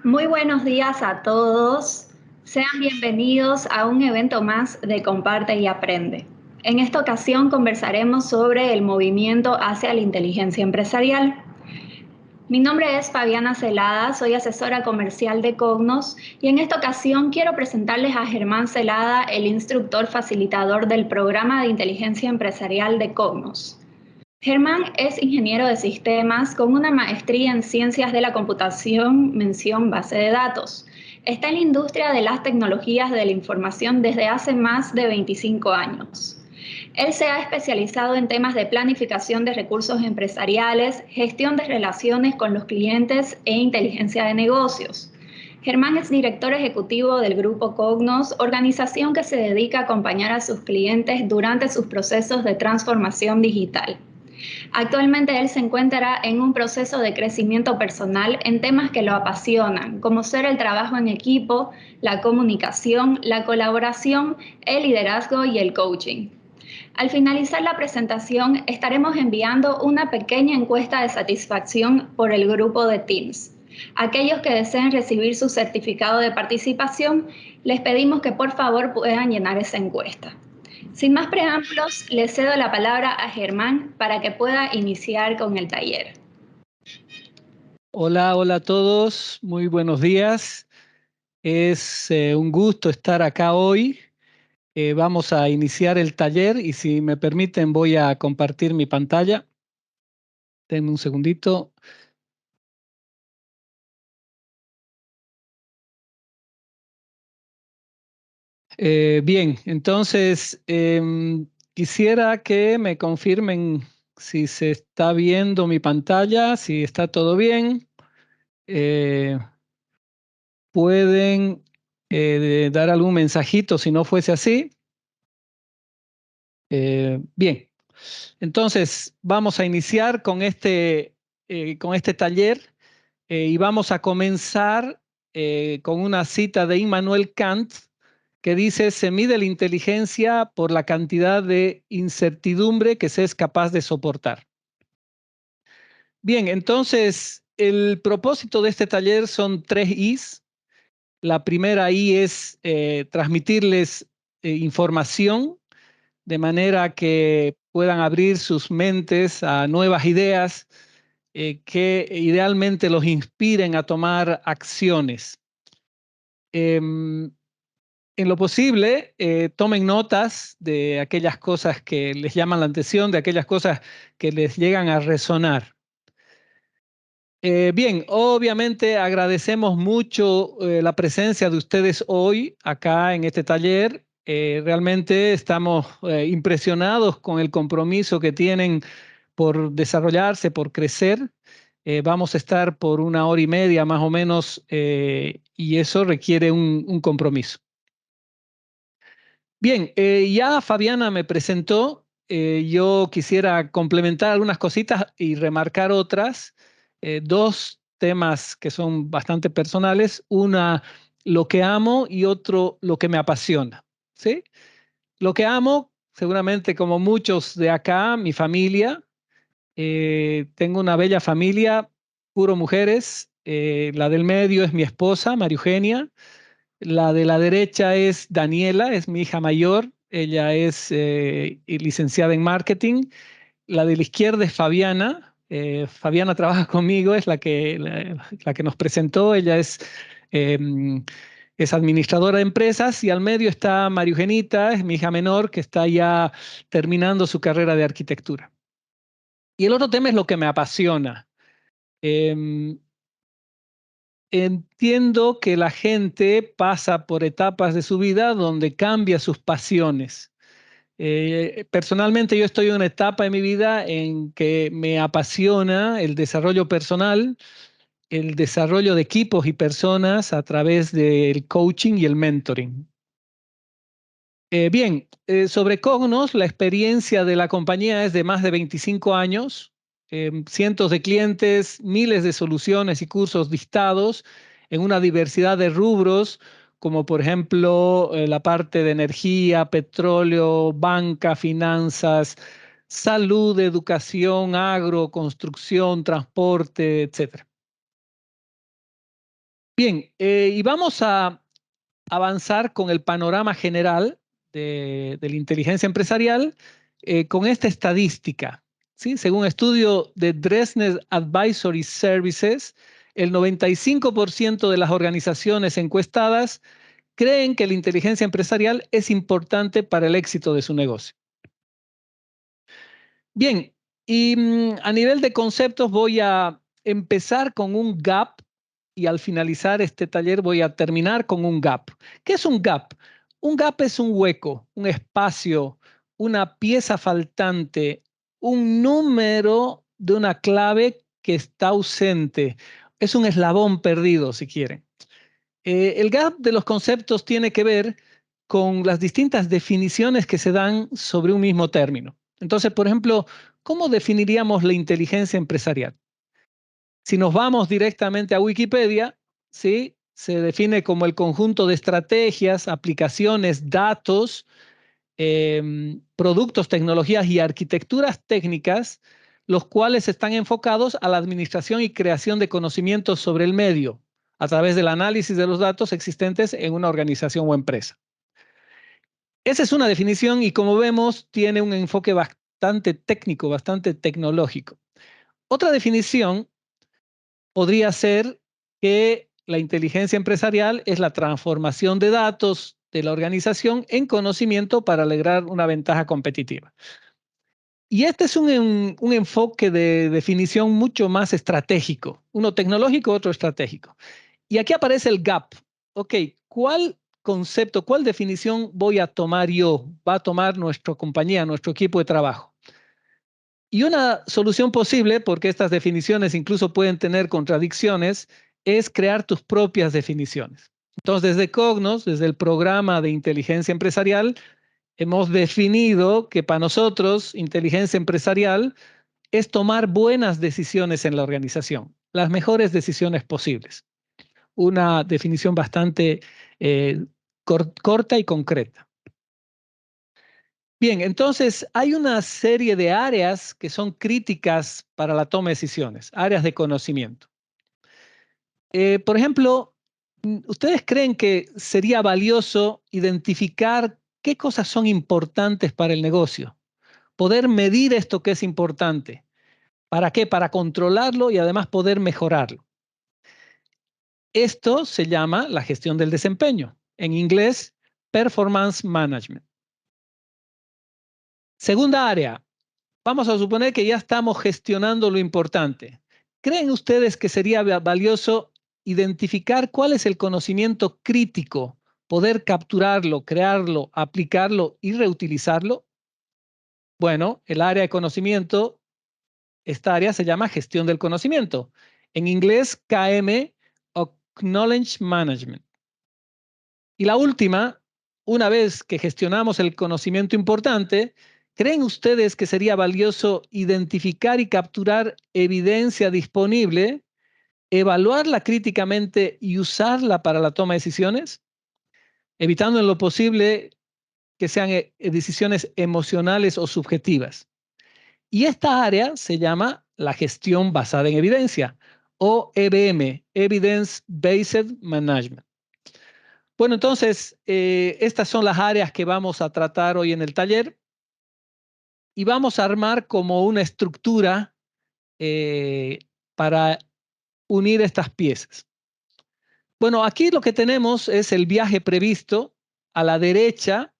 Muy buenos días a todos. Sean bienvenidos a un evento más de Comparte y Aprende. En esta ocasión conversaremos sobre el movimiento hacia la inteligencia empresarial. Mi nombre es Fabiana Celada, soy asesora comercial de Cognos y en esta ocasión quiero presentarles a Germán Celada, el instructor facilitador del programa de inteligencia empresarial de Cognos. Germán es ingeniero de sistemas con una maestría en ciencias de la computación, mención base de datos. Está en la industria de las tecnologías de la información desde hace más de 25 años. Él se ha especializado en temas de planificación de recursos empresariales, gestión de relaciones con los clientes e inteligencia de negocios. Germán es director ejecutivo del Grupo Cognos, organización que se dedica a acompañar a sus clientes durante sus procesos de transformación digital. Actualmente él se encuentra en un proceso de crecimiento personal en temas que lo apasionan, como ser el trabajo en equipo, la comunicación, la colaboración, el liderazgo y el coaching. Al finalizar la presentación, estaremos enviando una pequeña encuesta de satisfacción por el grupo de Teams. Aquellos que deseen recibir su certificado de participación, les pedimos que por favor puedan llenar esa encuesta. Sin más preámbulos, le cedo la palabra a Germán para que pueda iniciar con el taller. Hola a todos, muy buenos días. Es un gusto estar acá hoy. Vamos a iniciar el taller y si me permiten voy a compartir mi pantalla. Denme un segundito. Bien, entonces quisiera que me confirmen si se está viendo mi pantalla, si está todo bien. Pueden dar algún mensajito si no fuese así. Bien, entonces vamos a iniciar con este taller y vamos a comenzar con una cita de Immanuel Kant que dice: se mide la inteligencia por la cantidad de incertidumbre que se es capaz de soportar. Bien, entonces el propósito de este taller son 3 Is. La primera I es transmitirles información de manera que puedan abrir sus mentes a nuevas ideas que idealmente los inspiren a tomar acciones. En lo posible, tomen notas de aquellas cosas que les llaman la atención, de aquellas cosas que les llegan a resonar. Bien, obviamente agradecemos mucho la presencia de ustedes hoy acá en este taller. Realmente estamos impresionados con el compromiso que tienen por desarrollarse, por crecer. Vamos a estar por 1 hora y media más o menos y eso requiere un compromiso. Bien, ya Fabiana me presentó. Yo quisiera complementar algunas cositas y remarcar otras. 2 temas que son bastante personales. Una, lo que amo y otro, lo que me apasiona. ¿Sí? Lo que amo, seguramente como muchos de acá, mi familia. Tengo una bella familia, puro mujeres. La del medio es mi esposa, María Eugenia. La de la derecha es Daniela, es mi hija mayor. Ella es licenciada en marketing. La de la izquierda es Fabiana. Fabiana trabaja conmigo, es la que nos presentó. Ella es administradora de empresas y al medio está María Eugenita, es mi hija menor, que está ya terminando su carrera de arquitectura. Y el otro tema es lo que me apasiona. Em, Entiendo que la gente pasa por etapas de su vida donde cambia sus pasiones. Personalmente yo estoy en una etapa de mi vida en que me apasiona el desarrollo personal, el desarrollo de equipos y personas a través del coaching y el mentoring. Bien, sobre Cognos, la experiencia de la compañía es de más de 25 años, cientos de clientes, miles de soluciones y cursos listados en una diversidad de rubros, como por ejemplo la parte de energía, petróleo, banca, finanzas, salud, educación, agro, construcción, transporte, etc. Bien, y vamos a avanzar con el panorama general de la inteligencia empresarial con esta estadística. ¿Sí? Según estudio de Dresner Advisory Services, el 95% de las organizaciones encuestadas creen que la inteligencia empresarial es importante para el éxito de su negocio. Bien, y a nivel de conceptos voy a empezar con un gap y al finalizar este taller voy a terminar con un gap. ¿Qué es un gap? Un gap es un hueco, un espacio, una pieza faltante, un número de una clave que está ausente. Es un eslabón perdido, si quieren. El gap de los conceptos tiene que ver con las distintas definiciones que se dan sobre un mismo término. Entonces, por ejemplo, ¿cómo definiríamos la inteligencia empresarial? Si nos vamos directamente a Wikipedia, ¿sí? Se define como el conjunto de estrategias, aplicaciones, datos, productos, tecnologías y arquitecturas técnicas, los cuales están enfocados a la administración y creación de conocimientos sobre el medio a través del análisis de los datos existentes en una organización o empresa. Esa es una definición y como vemos tiene un enfoque bastante técnico, bastante tecnológico. Otra definición podría ser que la inteligencia empresarial es la transformación de datos de la organización en conocimiento para lograr una ventaja competitiva. Y este es un enfoque de definición mucho más estratégico, uno tecnológico, otro estratégico. Y aquí aparece el gap. Ok, ¿cuál concepto, cuál definición voy a tomar yo? Va a tomar nuestra compañía, nuestro equipo de trabajo. Y una solución posible, porque estas definiciones incluso pueden tener contradicciones, es crear tus propias definiciones. Entonces, desde Cognos, desde el programa de inteligencia empresarial, hemos definido que para nosotros inteligencia empresarial es tomar buenas decisiones en la organización, las mejores decisiones posibles. Una definición bastante corta y concreta. Bien, entonces hay una serie de áreas que son críticas para la toma de decisiones, áreas de conocimiento. Por ejemplo, ¿ustedes creen que sería valioso identificar qué cosas son importantes para el negocio? Poder medir esto que es importante. ¿Para qué? Para controlarlo y además poder mejorarlo. Esto se llama la gestión del desempeño. En inglés, performance management. Segunda área. Vamos a suponer que ya estamos gestionando lo importante. ¿Creen ustedes que sería valioso identificar cuál es el conocimiento crítico, poder capturarlo, crearlo, aplicarlo y reutilizarlo? Bueno, el área de conocimiento, esta área se llama gestión del conocimiento. En inglés, KM o Knowledge Management. Y la última, una vez que gestionamos el conocimiento importante, ¿creen ustedes que sería valioso identificar y capturar evidencia disponible, evaluarla críticamente y usarla para la toma de decisiones? Evitando en lo posible que sean decisiones emocionales o subjetivas. Y esta área se llama la gestión basada en evidencia o EBM, Evidence Based Management. Bueno, entonces, estas son las áreas que vamos a tratar hoy en el taller y vamos a armar como una estructura para unir estas piezas. Bueno, aquí lo que tenemos es el viaje previsto. A la derecha,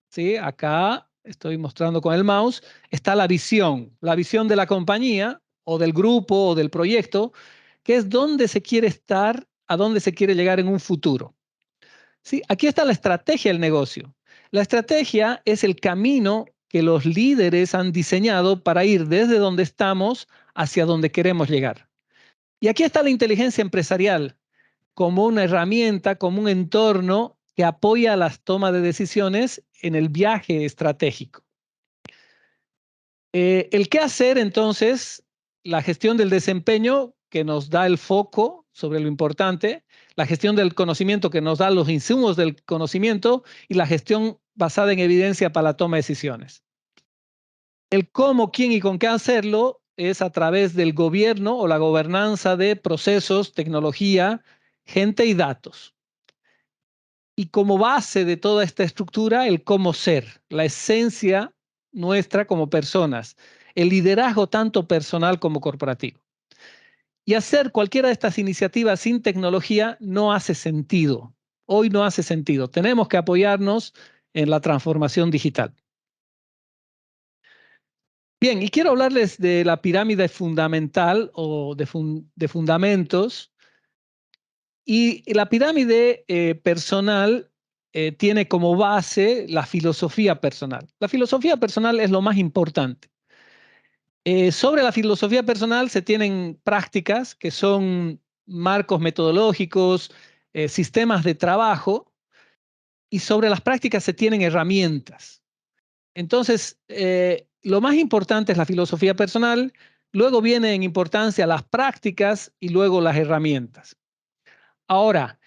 ¿sí? Acá estoy mostrando con el mouse, está la visión de la compañía o del grupo o del proyecto, que es dónde se quiere estar, a dónde se quiere llegar en un futuro. ¿Sí? Aquí está la estrategia del negocio. La estrategia es el camino que los líderes han diseñado para ir desde donde estamos hacia donde queremos llegar. Y aquí está la inteligencia empresarial como una herramienta, como un entorno que apoya las tomas de decisiones en el viaje estratégico. El qué hacer, entonces, la gestión del desempeño que nos da el foco sobre lo importante, la gestión del conocimiento que nos da los insumos del conocimiento y la gestión basada en evidencia para la toma de decisiones. El cómo, quién y con qué hacerlo es a través del gobierno o la gobernanza de procesos, tecnología gente y datos. Y como base de toda esta estructura, el cómo ser, la esencia nuestra como personas, el liderazgo tanto personal como corporativo. Y hacer cualquiera de estas iniciativas sin tecnología no hace sentido. Hoy no hace sentido. Tenemos que apoyarnos en la transformación digital. Bien, y quiero hablarles de la pirámide fundamental o de fundamentos. Y la pirámide personal tiene como base la filosofía personal. La filosofía personal es lo más importante. Sobre la filosofía personal se tienen prácticas que son marcos metodológicos, sistemas de trabajo, y sobre las prácticas se tienen herramientas. Entonces, lo más importante es la filosofía personal, luego viene en importancia las prácticas y luego las herramientas. Ahora,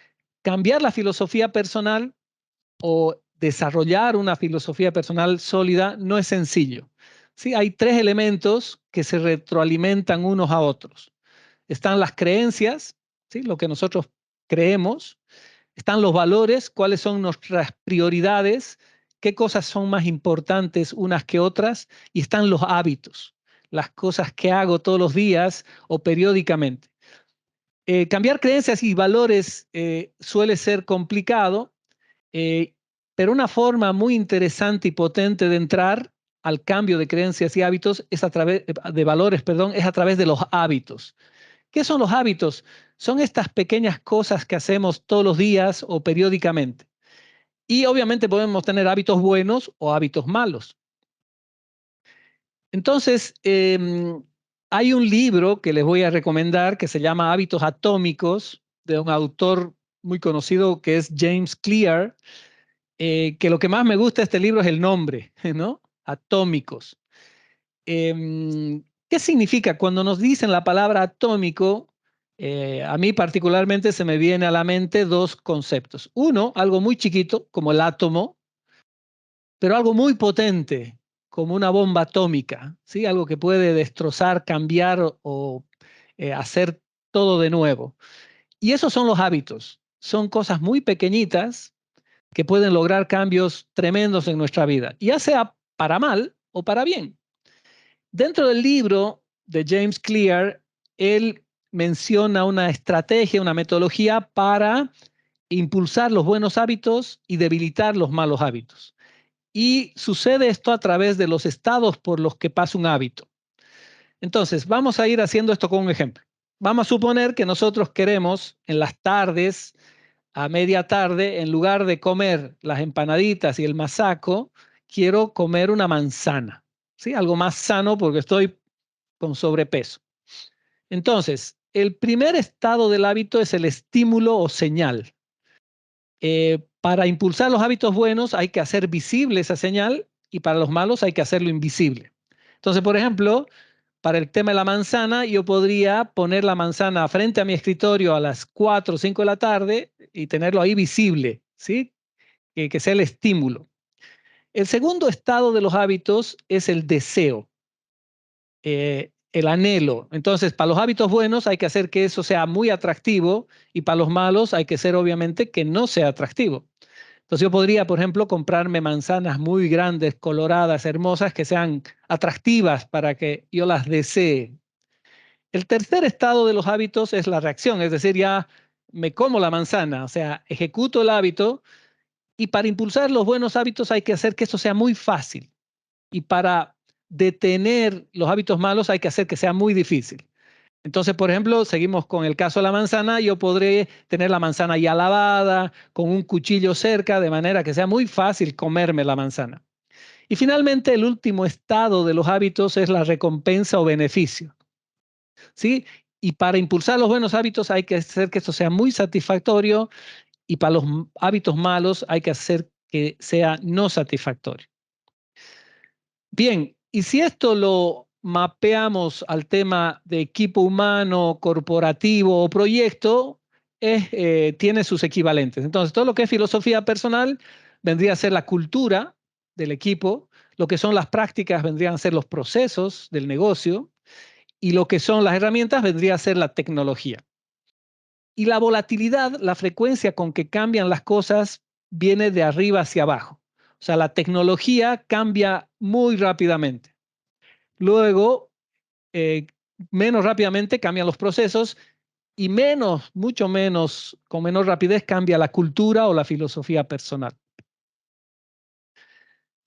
cambiar la filosofía personal o desarrollar una filosofía personal sólida no es sencillo. Sí, hay tres elementos que se retroalimentan unos a otros. Están las creencias, ¿sí? Lo que nosotros creemos. Están los valores, cuáles son nuestras prioridades, qué cosas son más importantes unas que otras. Y están los hábitos, las cosas que hago todos los días o periódicamente. Cambiar creencias y valores suele ser complicado, eh, pero una forma muy interesante y potente de entrar al cambio de creencias y hábitos es a través de valores, perdón, es a través de los hábitos. ¿Qué son los hábitos? Son estas pequeñas cosas que hacemos todos los días o periódicamente. Y obviamente podemos tener hábitos buenos o hábitos malos. Entonces, hay un libro que les voy a recomendar que se llama Hábitos Atómicos, de un autor muy conocido que es James Clear, que lo que más me gusta de este libro es el nombre, ¿no? Atómicos. ¿Qué significa? Cuando nos dicen la palabra atómico, a mí particularmente se me viene a la mente dos conceptos. Uno, algo muy chiquito, como el átomo, pero algo muy potente, como una bomba atómica, ¿sí? Algo que puede destrozar, cambiar o hacer todo de nuevo. Y esos son los hábitos. Son cosas muy pequeñitas que pueden lograr cambios tremendos en nuestra vida, ya sea para mal o para bien. Dentro del libro de James Clear, él menciona una estrategia, una metodología para impulsar los buenos hábitos y debilitar los malos hábitos. Y sucede esto a través de los estados por los que pasa un hábito. Entonces, vamos a ir haciendo esto con un ejemplo. Vamos a suponer que nosotros queremos en las tardes, a media tarde, en lugar de comer las empanaditas y el masaco, quiero comer una manzana, ¿sí? Algo más sano porque estoy con sobrepeso. Entonces, el primer estado del hábito es el estímulo o señal. Para impulsar los hábitos buenos hay que hacer visible esa señal y para los malos hay que hacerlo invisible. Entonces, por ejemplo, para el tema de la manzana, yo podría poner la manzana frente a mi escritorio a las 4 o 5 de la tarde y tenerlo ahí visible, ¿sí? Que sea el estímulo. El segundo estado de los hábitos es el deseo, el anhelo. Entonces, para los hábitos buenos hay que hacer que eso sea muy atractivo y para los malos hay que ser obviamente que no sea atractivo. Entonces yo podría, por ejemplo, comprarme manzanas muy grandes, coloradas, hermosas, que sean atractivas para que yo las desee. El tercer estado de los hábitos es la reacción, es decir, ya me como la manzana, o sea, ejecuto el hábito y para impulsar los buenos hábitos hay que hacer que eso sea muy fácil y para detener los hábitos malos hay que hacer que sea muy difícil. Entonces, por ejemplo, seguimos con el caso de la manzana, yo podré tener la manzana ya lavada, con un cuchillo cerca, de manera que sea muy fácil comerme la manzana. Y finalmente, el último estado de los hábitos es la recompensa o beneficio, ¿sí? Y para impulsar los buenos hábitos hay que hacer que esto sea muy satisfactorio y para los hábitos malos hay que hacer que sea no satisfactorio. Bien, y si esto lo mapeamos al tema de equipo humano, corporativo o proyecto, tiene sus equivalentes. Entonces, todo lo que es filosofía personal vendría a ser la cultura del equipo, lo que son las prácticas vendrían a ser los procesos del negocio y lo que son las herramientas vendría a ser la tecnología. Y la volatilidad, la frecuencia con que cambian las cosas, viene de arriba hacia abajo. O sea, la tecnología cambia muy rápidamente. Luego, menos rápidamente cambian los procesos y menos, mucho menos, con menor rapidez cambia la cultura o la filosofía personal.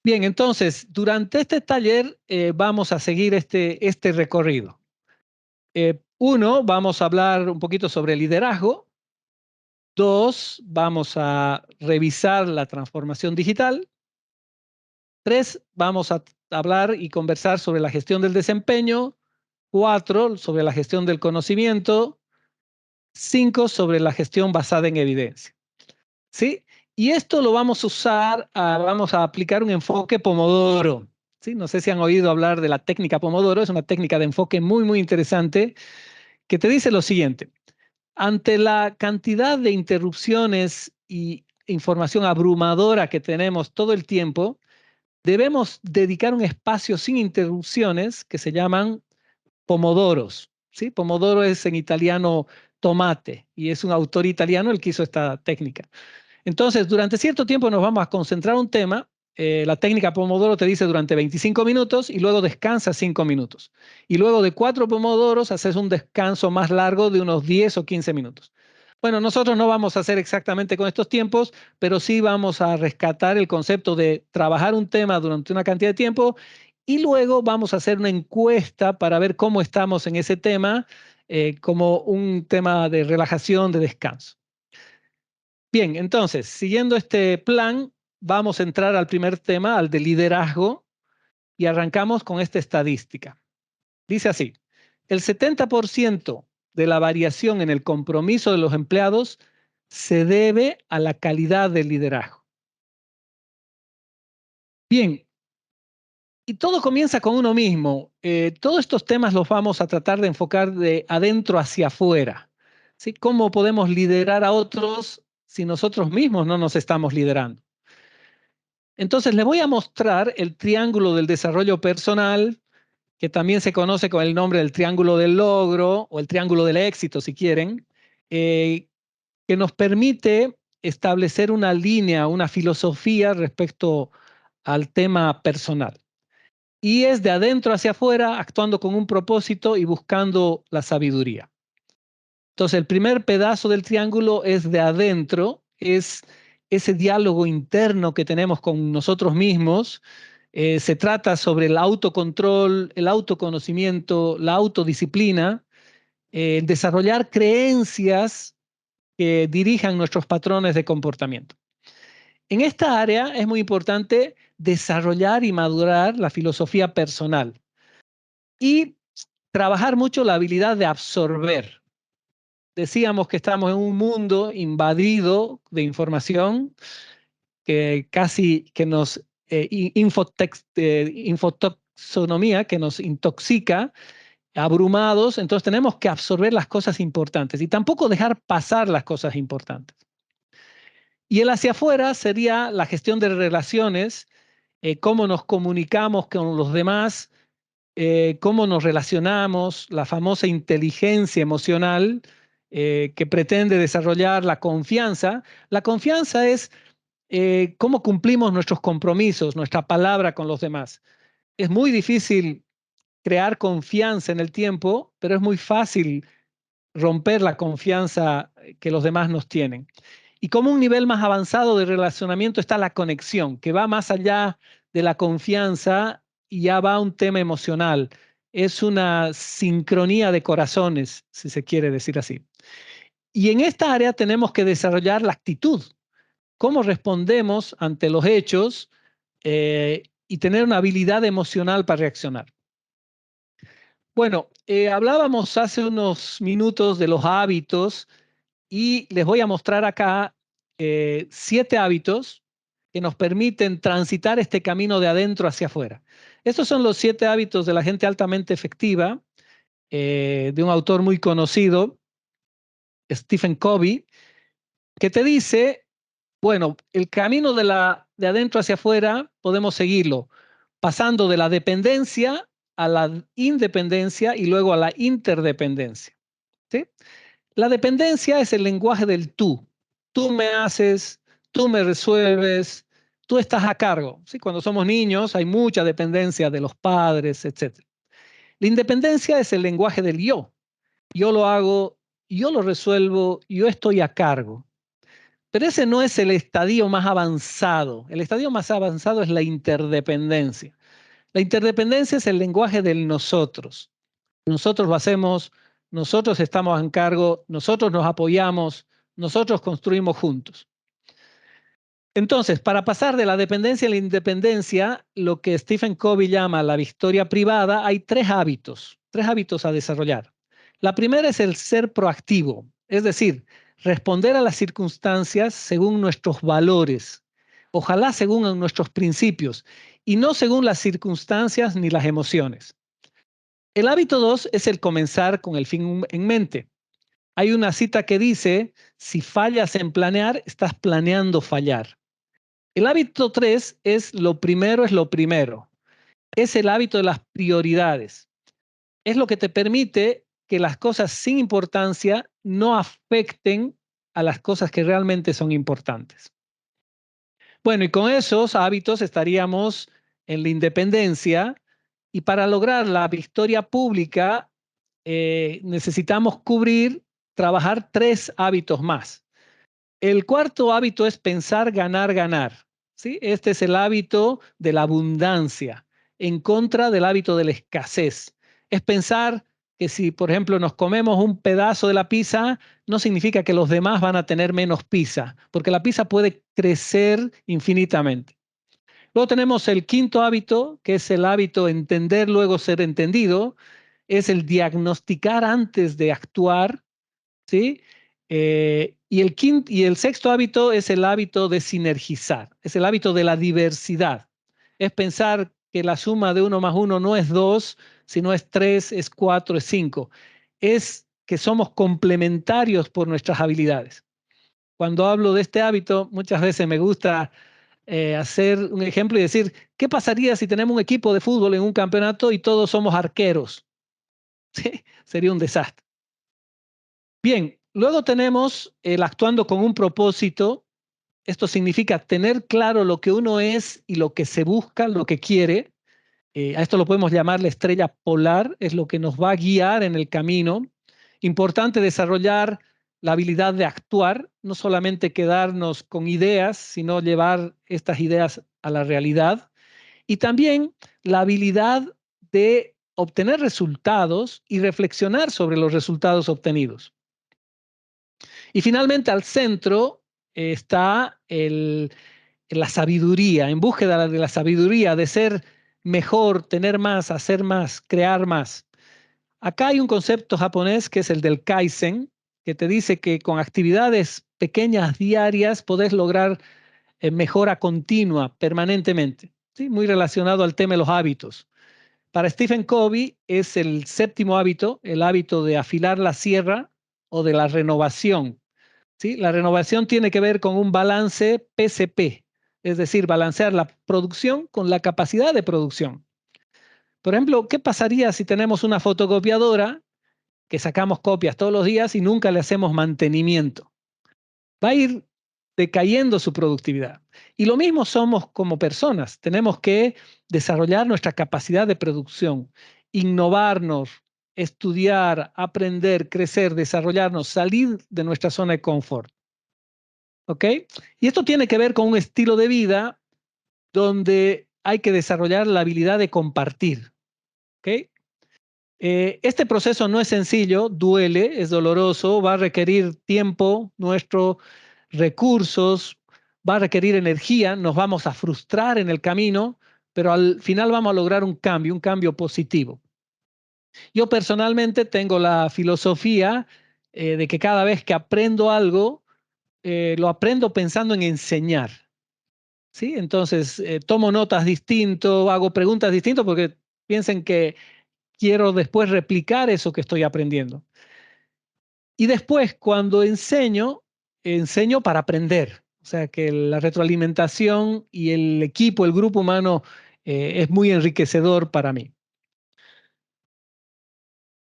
Bien, entonces, durante este taller vamos a seguir este recorrido. Uno, vamos a hablar un poquito sobre liderazgo. Dos, vamos a revisar la transformación digital. Tres, vamos a hablar y conversar sobre la gestión del desempeño. Cuatro, sobre la gestión del conocimiento. Cinco, sobre la gestión basada en evidencia. ¿Sí? Y esto lo vamos a usar, vamos a aplicar un enfoque Pomodoro. ¿Sí? No sé si han oído hablar de la técnica Pomodoro, es una técnica de enfoque muy, muy interesante que te dice lo siguiente. Ante la cantidad de interrupciones y información abrumadora que tenemos todo el tiempo, debemos dedicar un espacio sin interrupciones que se llaman pomodoros. ¿Sí? Pomodoro es en italiano tomate y es un autor italiano el que hizo esta técnica. Entonces, durante cierto tiempo nos vamos a concentrar en un tema. La técnica Pomodoro te dice durante 25 minutos y luego descansa 5 minutos. Y luego de 4 Pomodoros haces un descanso más largo de unos 10 o 15 minutos. Bueno, nosotros no vamos a hacer exactamente con estos tiempos, pero sí vamos a rescatar el concepto de trabajar un tema durante una cantidad de tiempo y luego vamos a hacer una encuesta para ver cómo estamos en ese tema, como un tema de relajación, de descanso. Bien, entonces, siguiendo este plan, vamos a entrar al primer tema, al de liderazgo, y arrancamos con esta estadística. Dice así, el 70% de la variación en el compromiso de los empleados se debe a la calidad del liderazgo. Bien, y todo comienza con uno mismo. Todos estos temas los vamos a tratar de enfocar de adentro hacia afuera. ¿Sí? ¿Cómo podemos liderar a otros si nosotros mismos no nos estamos liderando? Entonces, les voy a mostrar el triángulo del desarrollo personal, que también se conoce con el nombre del triángulo del logro o el triángulo del éxito, si quieren, que nos permite establecer una línea, una filosofía respecto al tema personal. Y es de adentro hacia afuera, actuando con un propósito y buscando la sabiduría. Entonces, el primer pedazo del triángulo es de adentro, es ese diálogo interno que tenemos con nosotros mismos. Se trata sobre el autocontrol, el autoconocimiento, la autodisciplina, desarrollar creencias que dirijan nuestros patrones de comportamiento. En esta área es muy importante desarrollar y madurar la filosofía personal y trabajar mucho la habilidad de absorber. Decíamos que estamos en un mundo invadido de información que casi que nos infotoxonomía, que nos intoxica, abrumados, entonces tenemos que absorber las cosas importantes y tampoco dejar pasar las cosas importantes. Y el hacia afuera sería la gestión de relaciones, cómo nos comunicamos con los demás, cómo nos relacionamos, la famosa inteligencia emocional que pretende desarrollar la confianza. La confianza es cómo cumplimos nuestros compromisos, nuestra palabra con los demás. Es muy difícil crear confianza en el tiempo, pero es muy fácil romper la confianza que los demás nos tienen. Y como un nivel más avanzado de relacionamiento está la conexión, que va más allá de la confianza y ya va a un tema emocional. Es una sincronía de corazones, si se quiere decir así. Y en esta área tenemos que desarrollar la actitud, cómo respondemos ante los hechos y tener una habilidad emocional para reaccionar. Bueno, hablábamos hace unos minutos de los hábitos y les voy a mostrar acá 7 hábitos que nos permiten transitar este camino de adentro hacia afuera. Estos son los 7 hábitos de la gente altamente efectiva, de un autor muy conocido, Stephen Covey, que te dice, bueno, el camino de adentro hacia afuera podemos seguirlo pasando de la dependencia a la independencia y luego a la interdependencia. ¿Sí? La dependencia es el lenguaje del tú. Tú me haces, tú me resuelves, tú estás a cargo. ¿Sí? Cuando somos niños hay mucha dependencia de los padres, etc. La independencia es el lenguaje del yo. Yo lo hago, yo lo resuelvo, yo estoy a cargo. Pero ese no es el estadio más avanzado. El estadio más avanzado es la interdependencia. La interdependencia es el lenguaje del nosotros. Nosotros lo hacemos, nosotros estamos en cargo, nosotros nos apoyamos, nosotros construimos juntos. Entonces, para pasar de la dependencia a la independencia, lo que Stephen Covey llama la victoria privada, hay tres hábitos a desarrollar. La primera es el ser proactivo, es decir, responder a las circunstancias según nuestros valores, ojalá según nuestros principios y no según las circunstancias ni las emociones. El hábito 2 es el comenzar con el fin en mente. Hay una cita que dice, si fallas en planear, estás planeando fallar. El hábito 3 es lo primero es lo primero. Es el hábito de las prioridades. Es lo que te permite que las cosas sin importancia no afecten a las cosas que realmente son importantes. Bueno, y con esos hábitos estaríamos en la independencia y para lograr la victoria pública necesitamos trabajar tres hábitos más. El cuarto hábito es pensar, ganar, ganar. ¿Sí? Este es el hábito de la abundancia, en contra del hábito de la escasez. Es pensar que si, por ejemplo, nos comemos un pedazo de la pizza, no significa que los demás van a tener menos pizza, porque la pizza puede crecer infinitamente. Luego tenemos el quinto hábito, que es el hábito entender, luego ser entendido, es el diagnosticar antes de actuar, ¿sí? Y el sexto hábito es el hábito de sinergizar, es el hábito de la diversidad. Es pensar que la suma de 1 más 1 no es 2, sino es 3, es 4, es 5. Es que somos complementarios por nuestras habilidades. Cuando hablo de este hábito, muchas veces me gusta hacer un ejemplo y decir, ¿qué pasaría si tenemos un equipo de fútbol en un campeonato y todos somos arqueros? ¿Sí? Sería un desastre. Bien, luego tenemos el actuando con un propósito. Esto significa tener claro lo que uno es y lo que se busca, lo que quiere. A esto lo podemos llamar la estrella polar, es lo que nos va a guiar en el camino. Importante desarrollar la habilidad de actuar, no solamente quedarnos con ideas, sino llevar estas ideas a la realidad. Y también la habilidad de obtener resultados y reflexionar sobre los resultados obtenidos. Y finalmente al centro está la sabiduría, en búsqueda de la sabiduría, de ser mejor, tener más, hacer más, crear más. Acá hay un concepto japonés que es el del Kaizen, que te dice que con actividades pequeñas diarias podés lograr mejora continua, permanentemente. ¿Sí? Muy relacionado al tema de los hábitos. Para Stephen Covey es el séptimo hábito, el hábito de afilar la sierra o de la renovación. ¿Sí? La renovación tiene que ver con un balance PCP, es decir, balancear la producción con la capacidad de producción. Por ejemplo, ¿qué pasaría si tenemos una fotocopiadora que sacamos copias todos los días y nunca le hacemos mantenimiento? Va a ir decayendo su productividad. Y lo mismo somos como personas. Tenemos que desarrollar nuestra capacidad de producción, innovarnos, estudiar, aprender, crecer, desarrollarnos, salir de nuestra zona de confort. ¿Ok? Y esto tiene que ver con un estilo de vida donde hay que desarrollar la habilidad de compartir. ¿Ok? Este proceso no es sencillo, duele, es doloroso, va a requerir tiempo nuestro, recursos, va a requerir energía, nos vamos a frustrar en el camino, pero al final vamos a lograr un cambio positivo. Yo personalmente tengo la filosofía de que cada vez que aprendo algo, lo aprendo pensando en enseñar. ¿Sí? Entonces, tomo notas distinto, hago preguntas distintas porque piensen que quiero después replicar eso que estoy aprendiendo. Y después, cuando enseño, enseño para aprender. O sea que la retroalimentación y el equipo, el grupo humano, es muy enriquecedor para mí.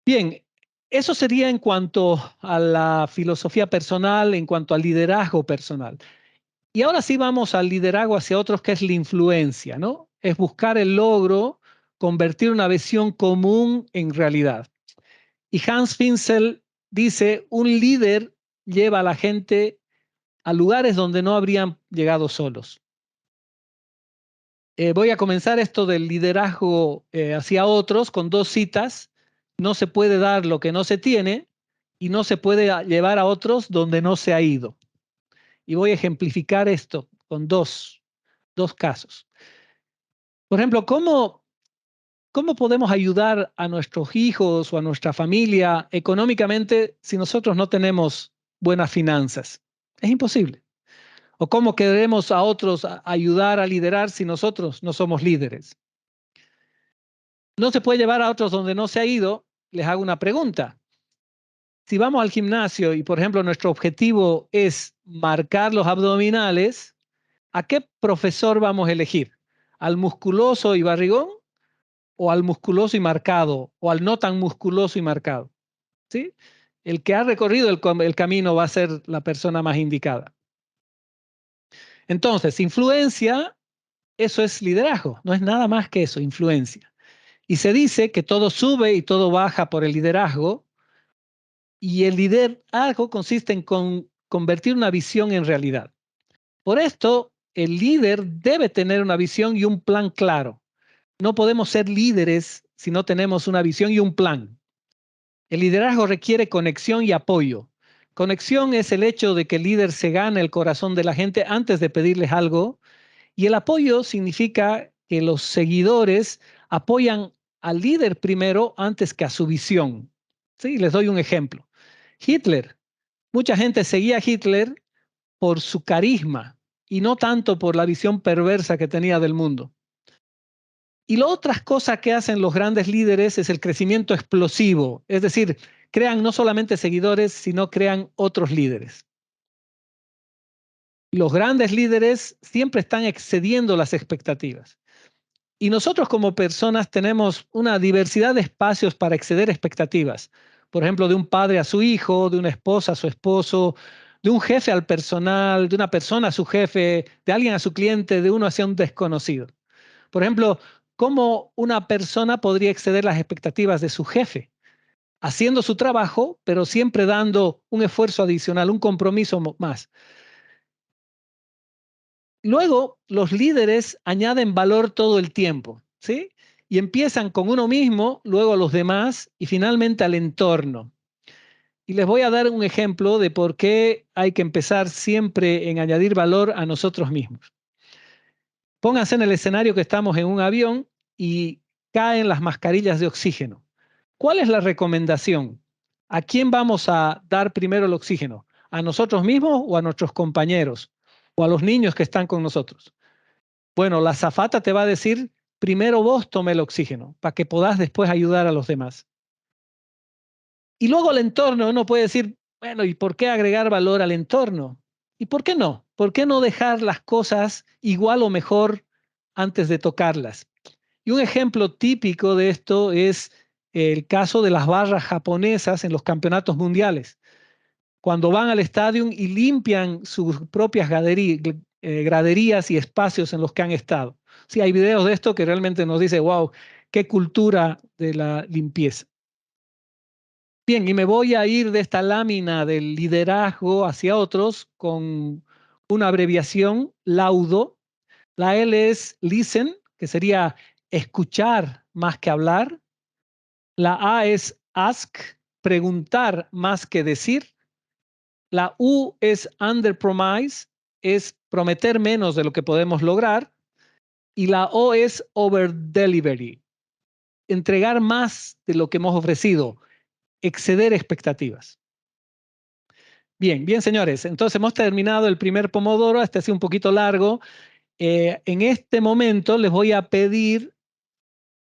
Bien, Eso sería en cuanto a la filosofía personal, en cuanto al liderazgo personal. Y ahora sí vamos al liderazgo hacia otros, que es la influencia, ¿no? Es buscar el logro, convertir una visión común en realidad. Y Hans Finzel dice, un líder lleva a la gente a lugares donde no habrían llegado solos. Voy a comenzar esto del liderazgo hacia otros con dos citas. No se puede dar lo que no se tiene y no se puede llevar a otros donde no se ha ido. Y voy a ejemplificar esto con dos casos. Por ejemplo, ¿cómo podemos ayudar a nuestros hijos o a nuestra familia económicamente si nosotros no tenemos buenas finanzas? Es imposible. ¿O cómo queremos a otros ayudar a liderar si nosotros no somos líderes? No se puede llevar a otros donde no se ha ido. Les hago una pregunta. Si vamos al gimnasio y, por ejemplo, nuestro objetivo es marcar los abdominales, ¿a qué profesor vamos a elegir? ¿Al musculoso y barrigón o al musculoso y marcado o al no tan musculoso y marcado? ¿Sí? El que ha recorrido el camino va a ser la persona más indicada. Entonces, influencia, eso es liderazgo, no es nada más que eso, influencia. Y se dice que todo sube y todo baja por el liderazgo, y el liderazgo consiste en convertir una visión en realidad. Por esto, el líder debe tener una visión y un plan claro. No podemos ser líderes si no tenemos una visión y un plan. El liderazgo requiere conexión y apoyo. Conexión es el hecho de que el líder se gane el corazón de la gente antes de pedirles algo, y el apoyo significa que los seguidores apoyan al líder primero antes que a su visión. Sí, les doy un ejemplo. Hitler. Mucha gente seguía a Hitler por su carisma y no tanto por la visión perversa que tenía del mundo. Y la otra cosa que hacen los grandes líderes es el crecimiento explosivo, es decir, crean no solamente seguidores, sino crean otros líderes. Los grandes líderes siempre están excediendo las expectativas. Y nosotros como personas tenemos una diversidad de espacios para exceder expectativas. Por ejemplo, de un padre a su hijo, de una esposa a su esposo, de un jefe al personal, de una persona a su jefe, de alguien a su cliente, de uno hacia un desconocido. Por ejemplo, ¿cómo una persona podría exceder las expectativas de su jefe? Haciendo su trabajo, pero siempre dando un esfuerzo adicional, un compromiso más. Luego, los líderes añaden valor todo el tiempo, ¿sí? Y empiezan con uno mismo, luego a los demás y finalmente al entorno. Y les voy a dar un ejemplo de por qué hay que empezar siempre en añadir valor a nosotros mismos. Pónganse en el escenario que estamos en un avión y caen las mascarillas de oxígeno. ¿Cuál es la recomendación? ¿A quién vamos a dar primero el oxígeno? ¿A nosotros mismos o a nuestros compañeros? ¿O a los niños que están con nosotros? Bueno, la azafata te va a decir, primero vos tome el oxígeno, para que podás después ayudar a los demás. Y luego el entorno, uno puede decir, bueno, ¿y por qué agregar valor al entorno? ¿Y por qué no? ¿Por qué no dejar las cosas igual o mejor antes de tocarlas? Y un ejemplo típico de esto es el caso de las barras japonesas en los campeonatos mundiales. Cuando van al estadio y limpian sus propias graderías y espacios en los que han estado. Sí, hay videos de esto que realmente nos dice, wow, qué cultura de la limpieza. Bien, y me voy a ir de esta lámina del liderazgo hacia otros con una abreviación, laudo. La L es listen, que sería escuchar más que hablar. La A es ask, preguntar más que decir. La U es underpromise, es prometer menos de lo que podemos lograr. Y la O es overdelivery, entregar más de lo que hemos ofrecido, exceder expectativas. Bien, bien, señores. Entonces hemos terminado el primer Pomodoro. Este ha sido un poquito largo. En este momento les voy a pedir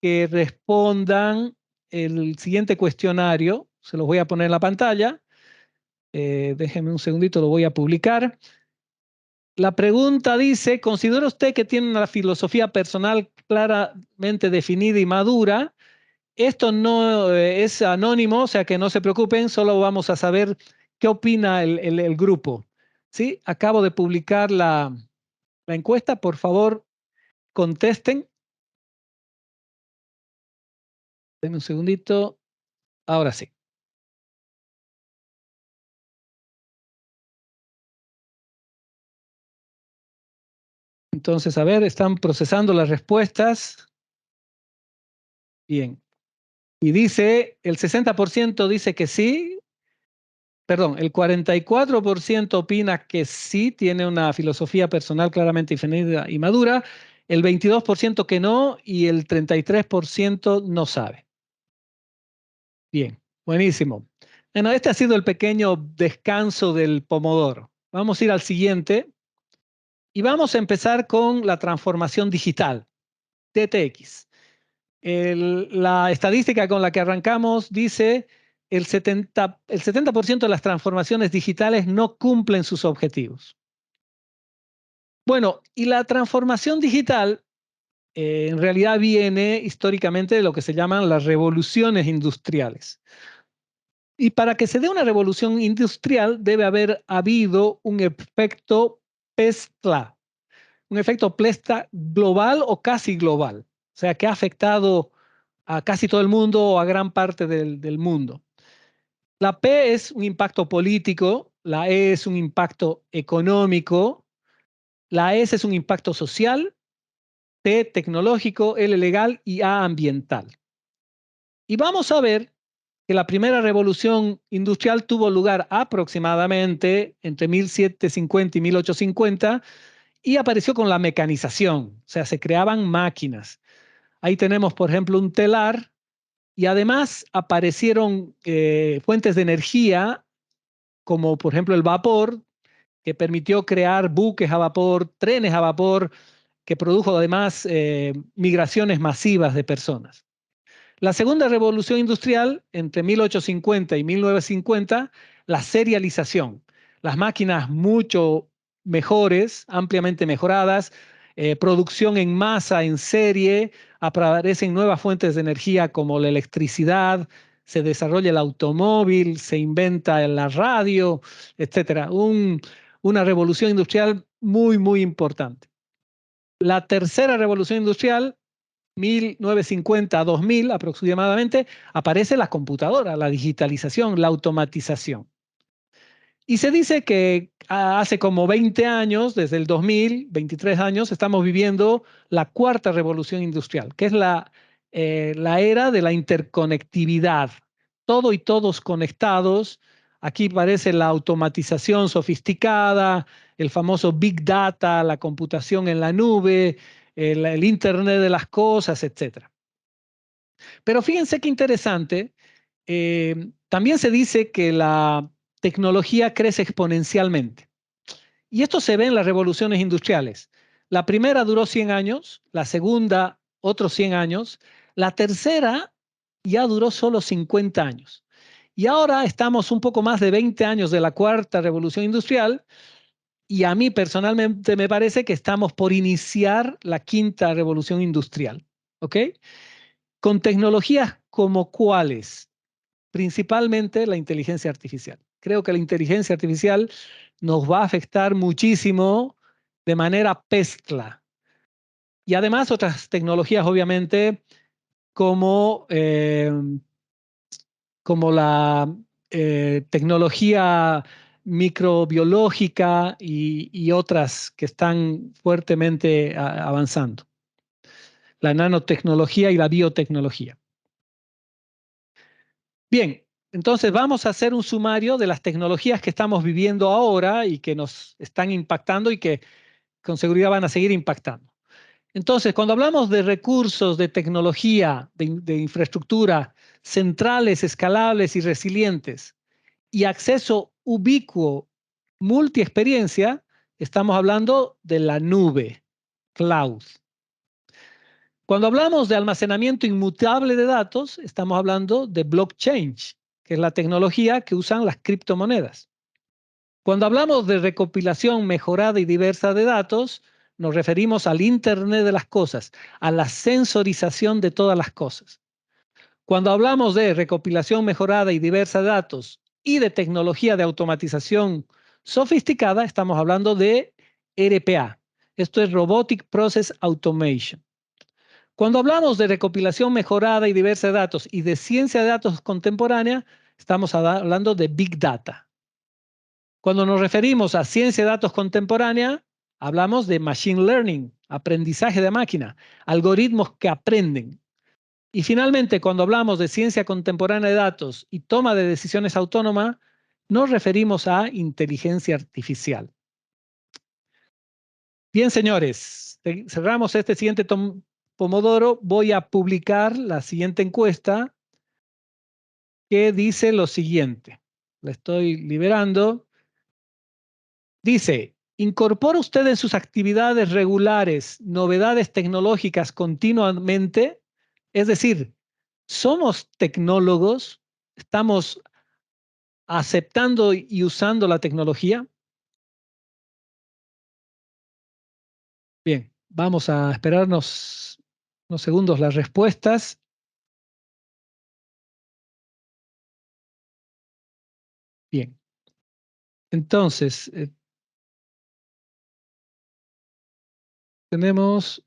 que respondan el siguiente cuestionario. Se los voy a poner en la pantalla. Déjenme un segundito, lo voy a publicar. La pregunta dice, ¿considera usted que tiene una filosofía personal claramente definida y madura? Esto no es anónimo, o sea que no se preocupen, solo vamos a saber qué opina el grupo. ¿Sí? Acabo de publicar la encuesta, por favor, contesten. Denme un segundito. Ahora sí. Entonces, a ver, están procesando las respuestas. Bien. Y dice, el 60% dice que sí. Perdón, el 44% opina que sí, tiene una filosofía personal claramente definida y madura, el 22% que no y el 33% no sabe. Bien, buenísimo. Bueno, este ha sido el pequeño descanso del Pomodoro. Vamos a ir al siguiente y vamos a empezar con la transformación digital, TTX. La estadística con la que arrancamos dice el 70% de las transformaciones digitales no cumplen sus objetivos. Bueno, y la transformación digital en realidad viene históricamente de lo que se llaman las revoluciones industriales. Y para que se dé una revolución industrial debe haber habido un efecto Pestla, un efecto Pestla global o casi global, o sea, que ha afectado a casi todo el mundo o a gran parte del mundo. La P es un impacto político, la E es un impacto económico, la S es un impacto social, T tecnológico, L legal y A ambiental. Y vamos a ver que la primera revolución industrial tuvo lugar aproximadamente entre 1750 y 1850 y apareció con la mecanización, o sea, se creaban máquinas. Ahí tenemos, por ejemplo, un telar y además aparecieron fuentes de energía como, por ejemplo, el vapor, que permitió crear buques a vapor, trenes a vapor, que produjo además migraciones masivas de personas. La segunda revolución industrial, entre 1850 y 1950, la serialización. Las máquinas mucho mejores, ampliamente mejoradas, producción en masa, en serie, aparecen nuevas fuentes de energía como la electricidad, se desarrolla el automóvil, se inventa la radio, etcétera. Una revolución industrial muy, muy importante. La tercera revolución industrial 1950 a 2000 aproximadamente, aparece la computadora, la digitalización, la automatización. Y se dice que hace como 20 años, desde el 2000, 23 años, estamos viviendo la cuarta revolución industrial, que es la era de la interconectividad. Todo y todos conectados. Aquí parece la automatización sofisticada, el famoso Big Data, la computación en la nube, el Internet de las cosas, etcétera. Pero fíjense qué interesante. También se dice que la tecnología crece exponencialmente. Y esto se ve en las revoluciones industriales. La primera duró 100 años, la segunda otros 100 años, la tercera ya duró solo 50 años. Y ahora estamos un poco más de 20 años de la cuarta revolución industrial y a mí personalmente me parece que estamos por iniciar la quinta revolución industrial. ¿Ok? Con tecnologías como cuáles, principalmente la inteligencia artificial. Creo que la inteligencia artificial nos va a afectar muchísimo de manera pestla. Y además otras tecnologías, obviamente, como, como la tecnología microbiológica y otras que están fuertemente avanzando. La nanotecnología y la biotecnología. Bien, entonces vamos a hacer un sumario de las tecnologías que estamos viviendo ahora y que nos están impactando y que con seguridad van a seguir impactando. Entonces, cuando hablamos de recursos, de tecnología, de infraestructura centrales, escalables y resilientes y acceso ubicuo, multiexperiencia, estamos hablando de la nube, cloud. Cuando hablamos de almacenamiento inmutable de datos, estamos hablando de blockchain, que es la tecnología que usan las criptomonedas. Cuando hablamos de recopilación mejorada y diversa de datos, nos referimos al Internet de las cosas, a la sensorización de todas las cosas. Cuando hablamos de recopilación mejorada y diversa de datos y de tecnología de automatización sofisticada, estamos hablando de RPA. Esto es Robotic Process Automation. Cuando hablamos de recopilación mejorada y diversa de datos y de ciencia de datos contemporánea, estamos hablando de Big Data. Cuando nos referimos a ciencia de datos contemporánea, hablamos de Machine Learning, aprendizaje de máquina, algoritmos que aprenden. Y finalmente, cuando hablamos de ciencia contemporánea de datos y toma de decisiones autónoma, nos referimos a inteligencia artificial. Bien, señores, cerramos este siguiente Pomodoro. Voy a publicar la siguiente encuesta que dice lo siguiente. La estoy liberando. Dice, ¿incorpora usted en sus actividades regulares novedades tecnológicas continuamente? Es decir, ¿somos tecnólogos? ¿Estamos aceptando y usando la tecnología? Bien, vamos a esperarnos unos segundos las respuestas. Bien, entonces tenemos,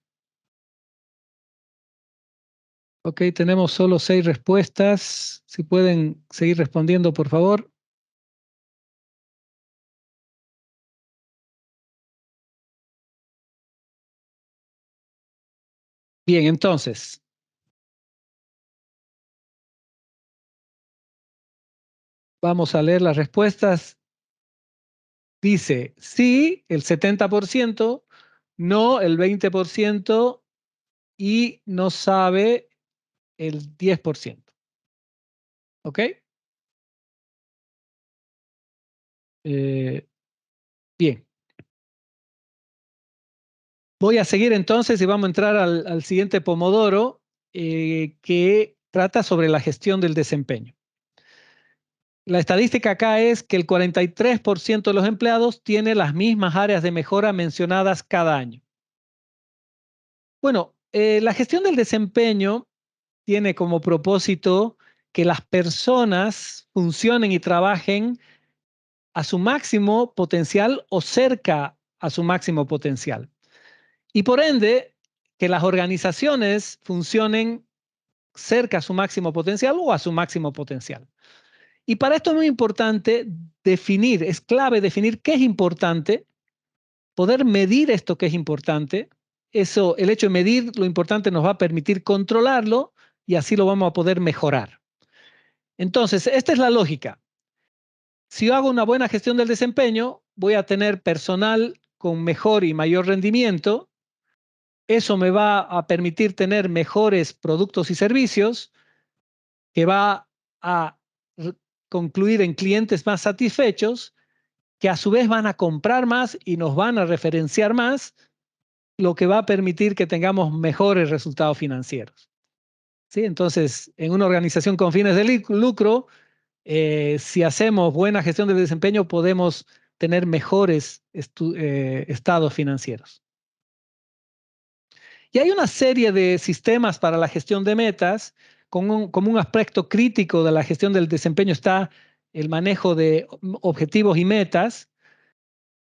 ok, tenemos solo 6 respuestas. Si pueden seguir respondiendo, por favor. Bien, entonces, vamos a leer las respuestas. Dice sí, el 70%, no el 20% y no sabe el 10%. ¿Ok? Eh, bien. Voy a seguir entonces y vamos a entrar al siguiente Pomodoro que trata sobre la gestión del desempeño. La estadística acá es que el 43% de los empleados tiene las mismas áreas de mejora mencionadas cada año. Bueno, la gestión del desempeño tiene como propósito que las personas funcionen y trabajen a su máximo potencial o cerca a su máximo potencial. Y por ende, que las organizaciones funcionen cerca a su máximo potencial o a su máximo potencial. Y para esto es muy importante definir, es clave definir qué es importante, poder medir esto que es importante. Eso, el hecho de medir lo importante nos va a permitir controlarlo y así lo vamos a poder mejorar. Entonces, esta es la lógica. Si yo hago una buena gestión del desempeño, voy a tener personal con mejor y mayor rendimiento. Eso me va a permitir tener mejores productos y servicios, que va a concluir en clientes más satisfechos, que a su vez van a comprar más y nos van a referenciar más, lo que va a permitir que tengamos mejores resultados financieros. ¿Sí? Entonces, en una organización con fines de lucro, si hacemos buena gestión del desempeño, podemos tener mejores estados financieros. Y hay una serie de sistemas para la gestión de metas. Como un aspecto crítico de la gestión del desempeño está el manejo de objetivos y metas.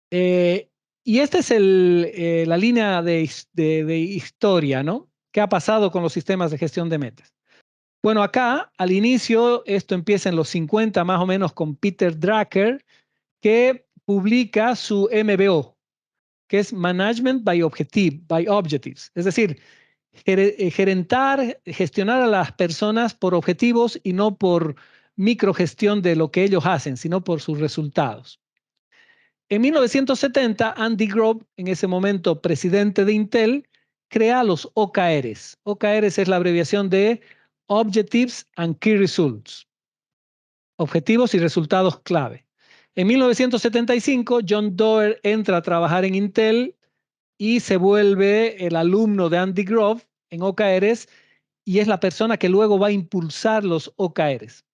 Y esta es la línea de historia, ¿no? ¿Qué ha pasado con los sistemas de gestión de metas? Bueno, acá al inicio, esto empieza en los 50 más o menos con Peter Drucker, que publica su MBO, que es Management by Objectives. Es decir, gestionar a las personas por objetivos y no por microgestión de lo que ellos hacen, sino por sus resultados. En 1970, Andy Grove, en ese momento presidente de Intel, crea los OKRs. OKRs es la abreviación de Objectives and Key Results, objetivos y resultados clave. En 1975, John Doerr entra a trabajar en Intel y se vuelve el alumno de Andy Grove en OKRs y es la persona que luego va a impulsar los OKRs.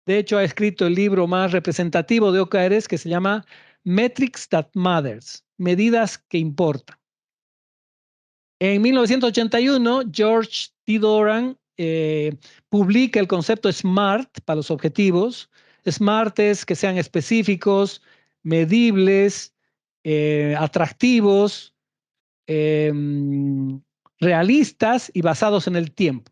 De hecho, ha escrito el libro más representativo de OKRs que se llama Metrics That Matters, medidas que importan. En 1981, George T. Doran publica el concepto SMART para los objetivos. SMART es que sean específicos, medibles, atractivos, realistas y basados en el tiempo.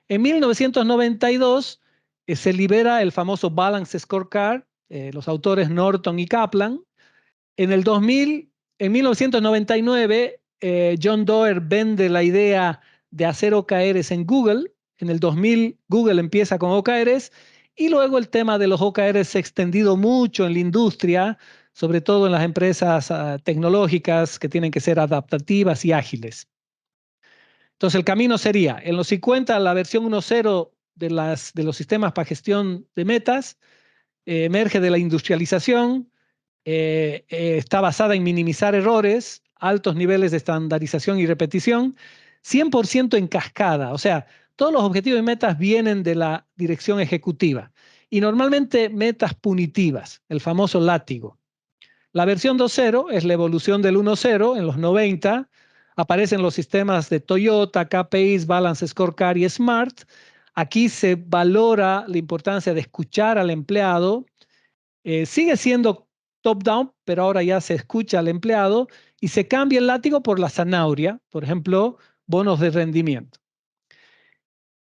En 1992 se libera el famoso Balance Scorecard, los autores Norton y Kaplan. En el 2000, en 1999, John Doerr vende la idea de hacer OKRs en Google. En el 2000, Google empieza con OKRs y luego el tema de los OKRs se ha extendido mucho en la industria, sobre todo en las empresas tecnológicas que tienen que ser adaptativas y ágiles. Entonces el camino sería, en los 50, la versión 1.0 de los sistemas para gestión de metas, emerge de la industrialización, está basada en minimizar errores, altos niveles de estandarización y repetición, 100% en cascada, o sea, todos los objetivos y metas vienen de la dirección ejecutiva y normalmente metas punitivas, el famoso látigo. La versión 2.0 es la evolución del 1.0 en los 90, aparecen los sistemas de Toyota, KPIs, Balance Scorecard y SMART. Aquí se valora la importancia de escuchar al empleado. Sigue siendo top-down, pero ahora ya se escucha al empleado y se cambia el látigo por la zanahoria, por ejemplo, bonos de rendimiento.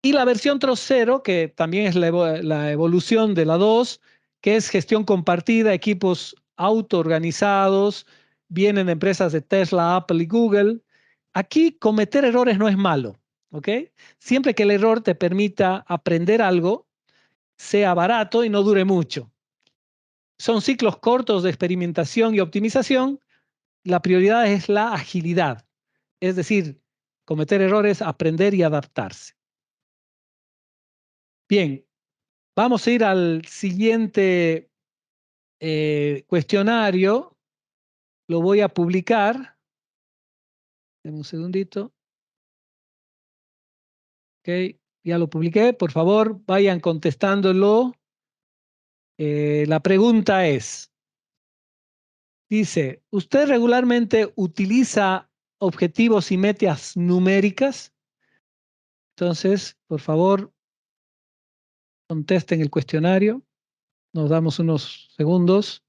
Y la versión 3.0, que también es la evolución de la 2, que es gestión compartida, equipos autoorganizados, vienen de empresas de Tesla, Apple y Google. Aquí cometer errores no es malo, ¿ok? Siempre que el error te permita aprender algo, sea barato y no dure mucho. Son ciclos cortos de experimentación y optimización. La prioridad es la agilidad, es decir, cometer errores, aprender y adaptarse. Bien, vamos a ir al siguiente cuestionario. Lo voy a publicar. Deme un segundito. Ok, ya lo publiqué. Por favor, vayan contestándolo. La pregunta es, dice, ¿usted regularmente utiliza objetivos y metas numéricas? Entonces, por favor, contesten el cuestionario. Nos damos unos segundos.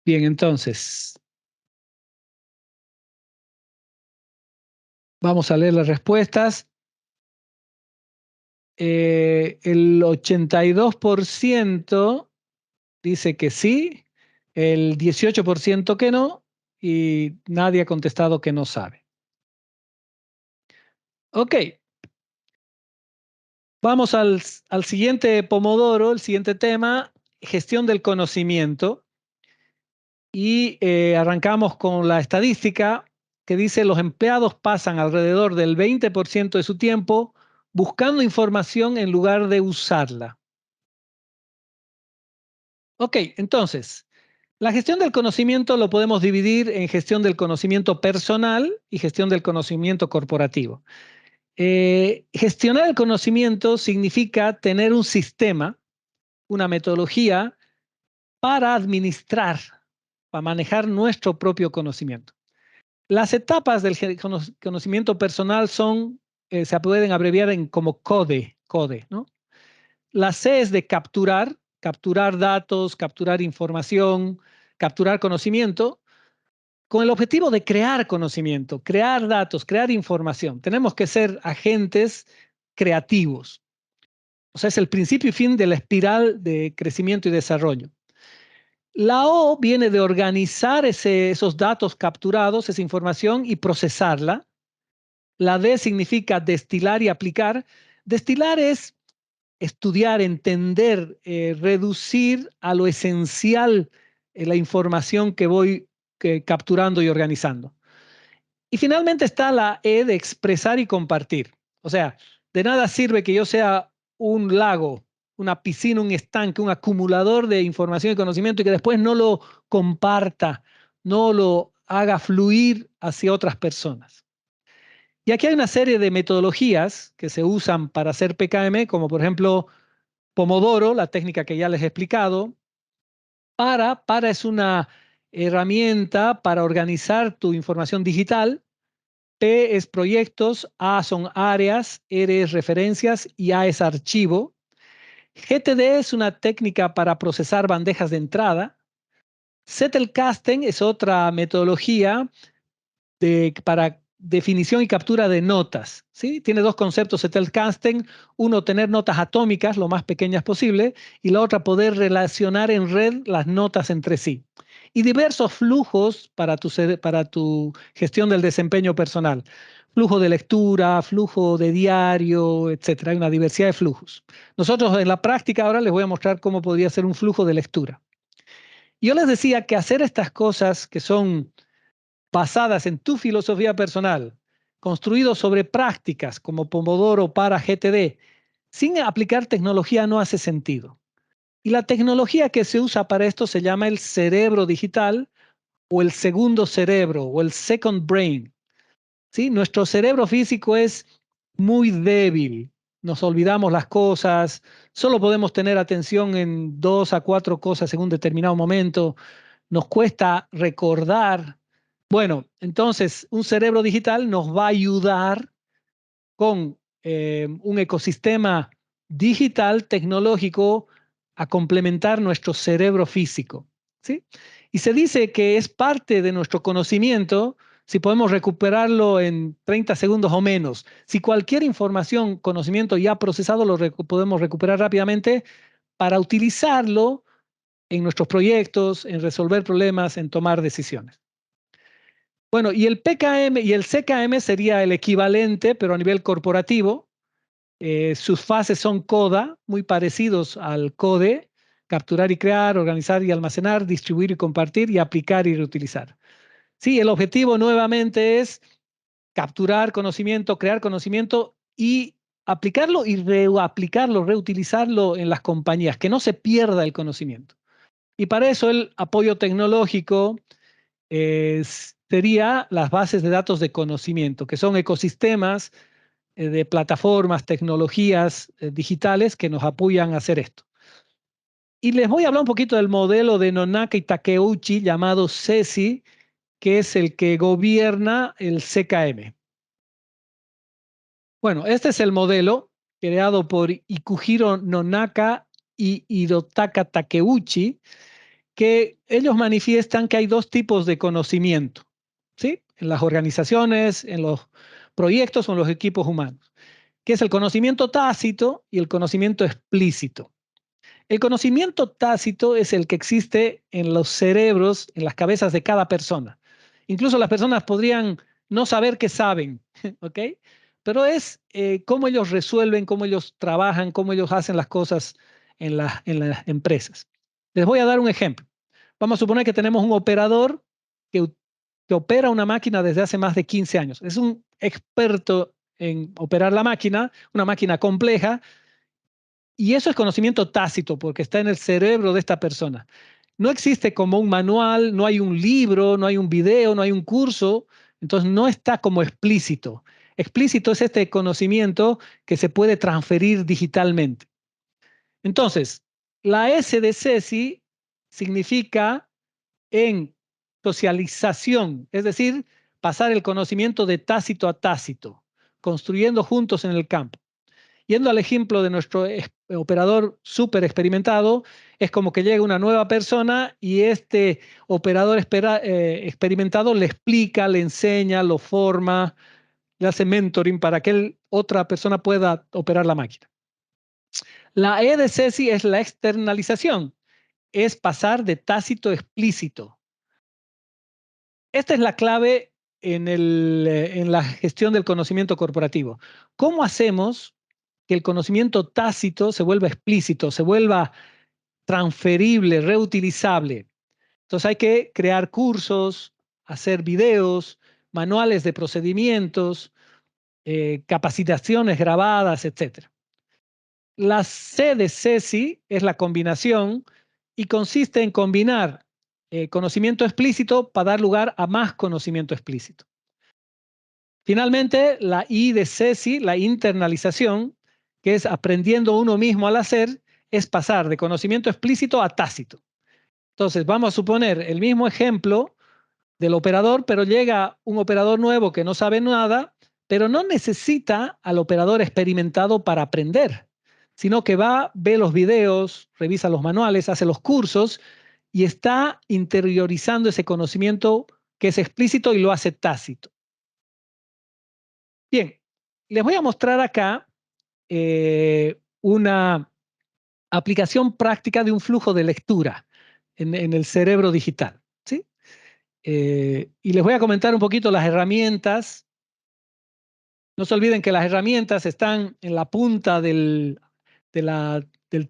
Bien, entonces, vamos a leer las respuestas. El 82% dice que sí, el 18% que no, y nadie ha contestado que no sabe. Ok, vamos al siguiente Pomodoro, el siguiente tema, gestión del conocimiento. Y arrancamos con la estadística que dice los empleados pasan alrededor del 20% de su tiempo buscando información en lugar de usarla. Ok, entonces, la gestión del conocimiento lo podemos dividir en gestión del conocimiento personal y gestión del conocimiento corporativo. Gestionar el conocimiento significa tener un sistema, una metodología para administrar, para manejar nuestro propio conocimiento. Las etapas del conocimiento personal son, se pueden abreviar en como CODE, ¿no? La C es de capturar, capturar datos, capturar información, capturar conocimiento, con el objetivo de crear conocimiento, crear datos, crear información. Tenemos que ser agentes creativos. O sea, es el principio y fin de la espiral de crecimiento y desarrollo. La O viene de organizar esos datos capturados, esa información y procesarla. La D significa destilar y aplicar. Destilar es estudiar, entender, reducir a lo esencial la información que voy capturando y organizando. Y finalmente está la E de expresar y compartir. O sea, de nada sirve que yo sea un lago, una piscina, un estanque, un acumulador de información y conocimiento y que después no lo comparta, no lo haga fluir hacia otras personas. Y aquí hay una serie de metodologías que se usan para hacer PKM, como por ejemplo Pomodoro, la técnica que ya les he explicado. Para es una herramienta para organizar tu información digital. P es proyectos, A son áreas, R es referencias y A es archivo. GTD es una técnica para procesar bandejas de entrada. Zettelkasten es otra metodología para definición y captura de notas, ¿sí? Tiene dos conceptos Zettelkasten: uno, tener notas atómicas lo más pequeñas posible, y la otra, poder relacionar en red las notas entre sí. Y diversos flujos para tu gestión del desempeño personal. Flujo de lectura, flujo de diario, etcétera. Hay una diversidad de flujos. Nosotros en la práctica ahora les voy a mostrar cómo podría ser un flujo de lectura. Yo les decía que hacer estas cosas que son basadas en tu filosofía personal, construidos sobre prácticas como Pomodoro para GTD, sin aplicar tecnología, no hace sentido. Y la tecnología que se usa para esto se llama el cerebro digital, o el segundo cerebro, o el second brain. ¿Sí? Nuestro cerebro físico es muy débil. Nos olvidamos las cosas, solo podemos tener atención en 2 a 4 cosas en un determinado momento. Nos cuesta recordar. Bueno, entonces un cerebro digital nos va a ayudar con un ecosistema digital tecnológico a complementar nuestro cerebro físico, ¿sí? Y se dice que es parte de nuestro conocimiento si podemos recuperarlo en 30 segundos o menos. Si cualquier información, conocimiento ya procesado, podemos recuperar rápidamente para utilizarlo en nuestros proyectos, en resolver problemas, en tomar decisiones. Bueno, y el PKM y el CKM sería el equivalente, pero a nivel corporativo. Sus fases son CODA, muy parecidos al CODE: capturar y crear, organizar y almacenar, distribuir y compartir, y aplicar y reutilizar. Sí, el objetivo nuevamente es capturar conocimiento, crear conocimiento y aplicarlo y reaplicarlo, reutilizarlo en las compañías, que no se pierda el conocimiento. Y para eso el apoyo tecnológico sería las bases de datos de conocimiento, que son ecosistemas de plataformas, tecnologías digitales que nos apoyan a hacer esto. Y les voy a hablar un poquito del modelo de Nonaka y Takeuchi llamado CESI, que es el que gobierna el CKM. Bueno, este es el modelo creado por Ikuhiro Nonaka y Hirotaka Takeuchi, que ellos manifiestan que hay dos tipos de conocimiento, ¿sí? En las organizaciones, en los proyectos o en los equipos humanos, que es el conocimiento tácito y el conocimiento explícito. El conocimiento tácito es el que existe en los cerebros, en las cabezas de cada persona. Incluso las personas podrían no saber que saben, ¿ok? Pero es cómo ellos resuelven, cómo ellos trabajan, cómo ellos hacen las cosas en las empresas. Les voy a dar un ejemplo. Vamos a suponer que tenemos un operador que opera una máquina desde hace más de 15 años. Es un experto en operar la máquina, una máquina compleja, y eso es conocimiento tácito porque está en el cerebro de esta persona. No existe como un manual, no hay un libro, no hay un video, no hay un curso, entonces no está como explícito. Explícito es este conocimiento que se puede transferir digitalmente. Entonces, la S de CESI significa en socialización, es decir, pasar el conocimiento de tácito a tácito, construyendo juntos en el campo. Yendo al ejemplo de nuestro operador súper experimentado, es como que llega una nueva persona y este operador experimentado le explica, le enseña, lo forma, le hace mentoring para que otra persona pueda operar la máquina. La E de CESI es la externalización, es pasar de tácito a explícito. Esta es la clave en la gestión del conocimiento corporativo. ¿Cómo hacemos que el conocimiento tácito se vuelva explícito, se vuelva transferible, reutilizable? Entonces hay que crear cursos, hacer videos, manuales de procedimientos, capacitaciones grabadas, etc. La C de CESI es la combinación y consiste en combinar conocimiento explícito para dar lugar a más conocimiento explícito. Finalmente, la I de Ceci, la internalización, que es aprendiendo uno mismo al hacer, es pasar de conocimiento explícito a tácito. Entonces, vamos a suponer el mismo ejemplo del operador, pero llega un operador nuevo que no sabe nada, pero no necesita al operador experimentado para aprender, sino que va, ve los videos, revisa los manuales, hace los cursos y está interiorizando ese conocimiento que es explícito y lo hace tácito. Bien, les voy a mostrar acá una aplicación práctica de un flujo de lectura en el cerebro digital, ¿sí? Y les voy a comentar un poquito las herramientas. No se olviden que las herramientas están en la punta del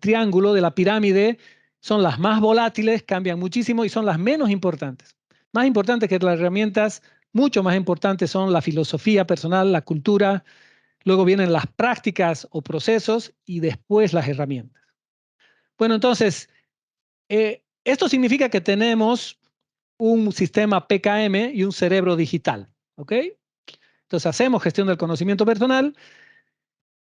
triángulo, de la pirámide. Son las más volátiles, cambian muchísimo y son las menos importantes. Más importantes que las herramientas, mucho más importantes son la filosofía personal, la cultura, luego vienen las prácticas o procesos y después las herramientas. Bueno, entonces, esto significa que tenemos un sistema PKM y un cerebro digital, ¿ok? Entonces hacemos gestión del conocimiento personal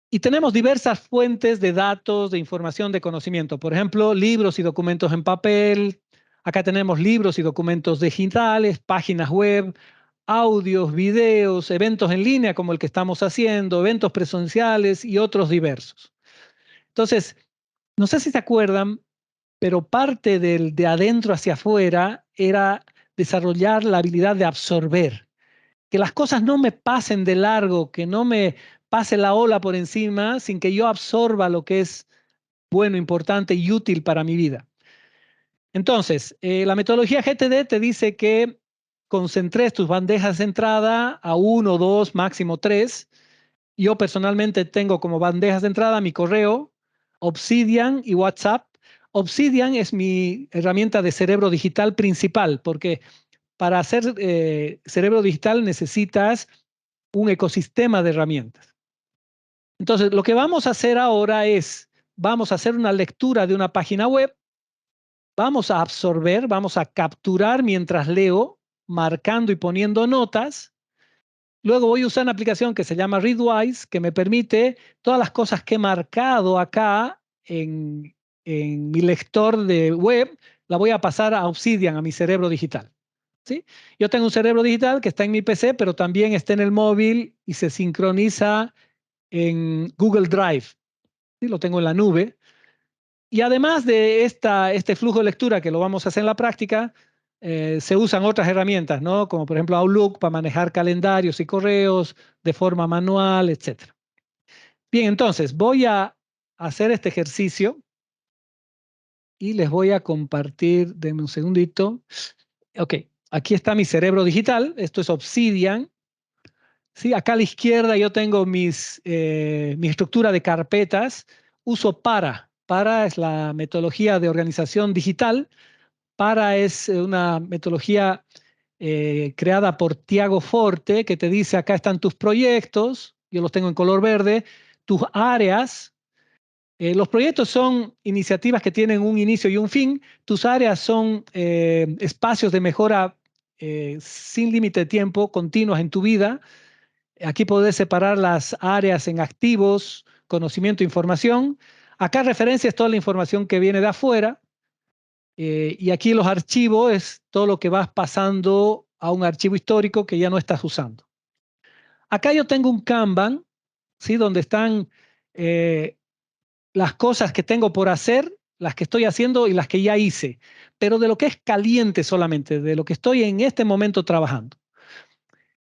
y tenemos diversas fuentes de datos, de información, de conocimiento. Por ejemplo, libros y documentos en papel. Acá tenemos libros y documentos digitales, páginas web, audios, videos, eventos en línea como el que estamos haciendo, eventos presenciales y otros diversos. Entonces, no sé si se acuerdan, pero parte de adentro hacia afuera era desarrollar la habilidad de absorber, que las cosas no me pasen de largo, que no me pase la ola por encima sin que yo absorba lo que es bueno, importante y útil para mi vida. Entonces, la metodología GTD te dice que concentres tus bandejas de entrada a 1, 2, máximo 3. Yo personalmente tengo como bandejas de entrada mi correo, Obsidian y WhatsApp. Obsidian es mi herramienta de cerebro digital principal, porque para hacer cerebro digital necesitas un ecosistema de herramientas. Entonces, lo que vamos a hacer ahora es, vamos a hacer una lectura de una página web, vamos a absorber, vamos a capturar mientras leo, marcando y poniendo notas. Luego voy a usar una aplicación que se llama Readwise, que me permite todas las cosas que he marcado acá en mi lector de web, la voy a pasar a Obsidian, a mi cerebro digital. ¿Sí? Yo tengo un cerebro digital que está en mi PC, pero también está en el móvil y se sincroniza en Google Drive. ¿Sí? Lo tengo en la nube. Y además de este flujo de lectura que lo vamos a hacer en la práctica, se usan otras herramientas, ¿no? Como por ejemplo Outlook para manejar calendarios y correos de forma manual, etc. Bien, entonces voy a hacer este ejercicio y les voy a compartir, denme un segundito. Ok, aquí está mi cerebro digital, esto es Obsidian. Sí, acá a la izquierda yo tengo mi estructura de carpetas. Uso Para. Para es la metodología de organización digital. Para es una metodología creada por Tiago Forte, que te dice, acá están tus proyectos, yo los tengo en color verde, tus áreas. Los proyectos son iniciativas que tienen un inicio y un fin. Tus áreas son espacios de mejora sin límite de tiempo, continuos en tu vida. Aquí podés separar las áreas en activos, conocimiento, información. Acá referencia es toda la información que viene de afuera. Y aquí los archivos es todo lo que vas pasando a un archivo histórico que ya no estás usando. Acá yo tengo un Kanban, ¿sí? Donde están las cosas que tengo por hacer, las que estoy haciendo y las que ya hice, pero de lo que es caliente solamente, de lo que estoy en este momento trabajando.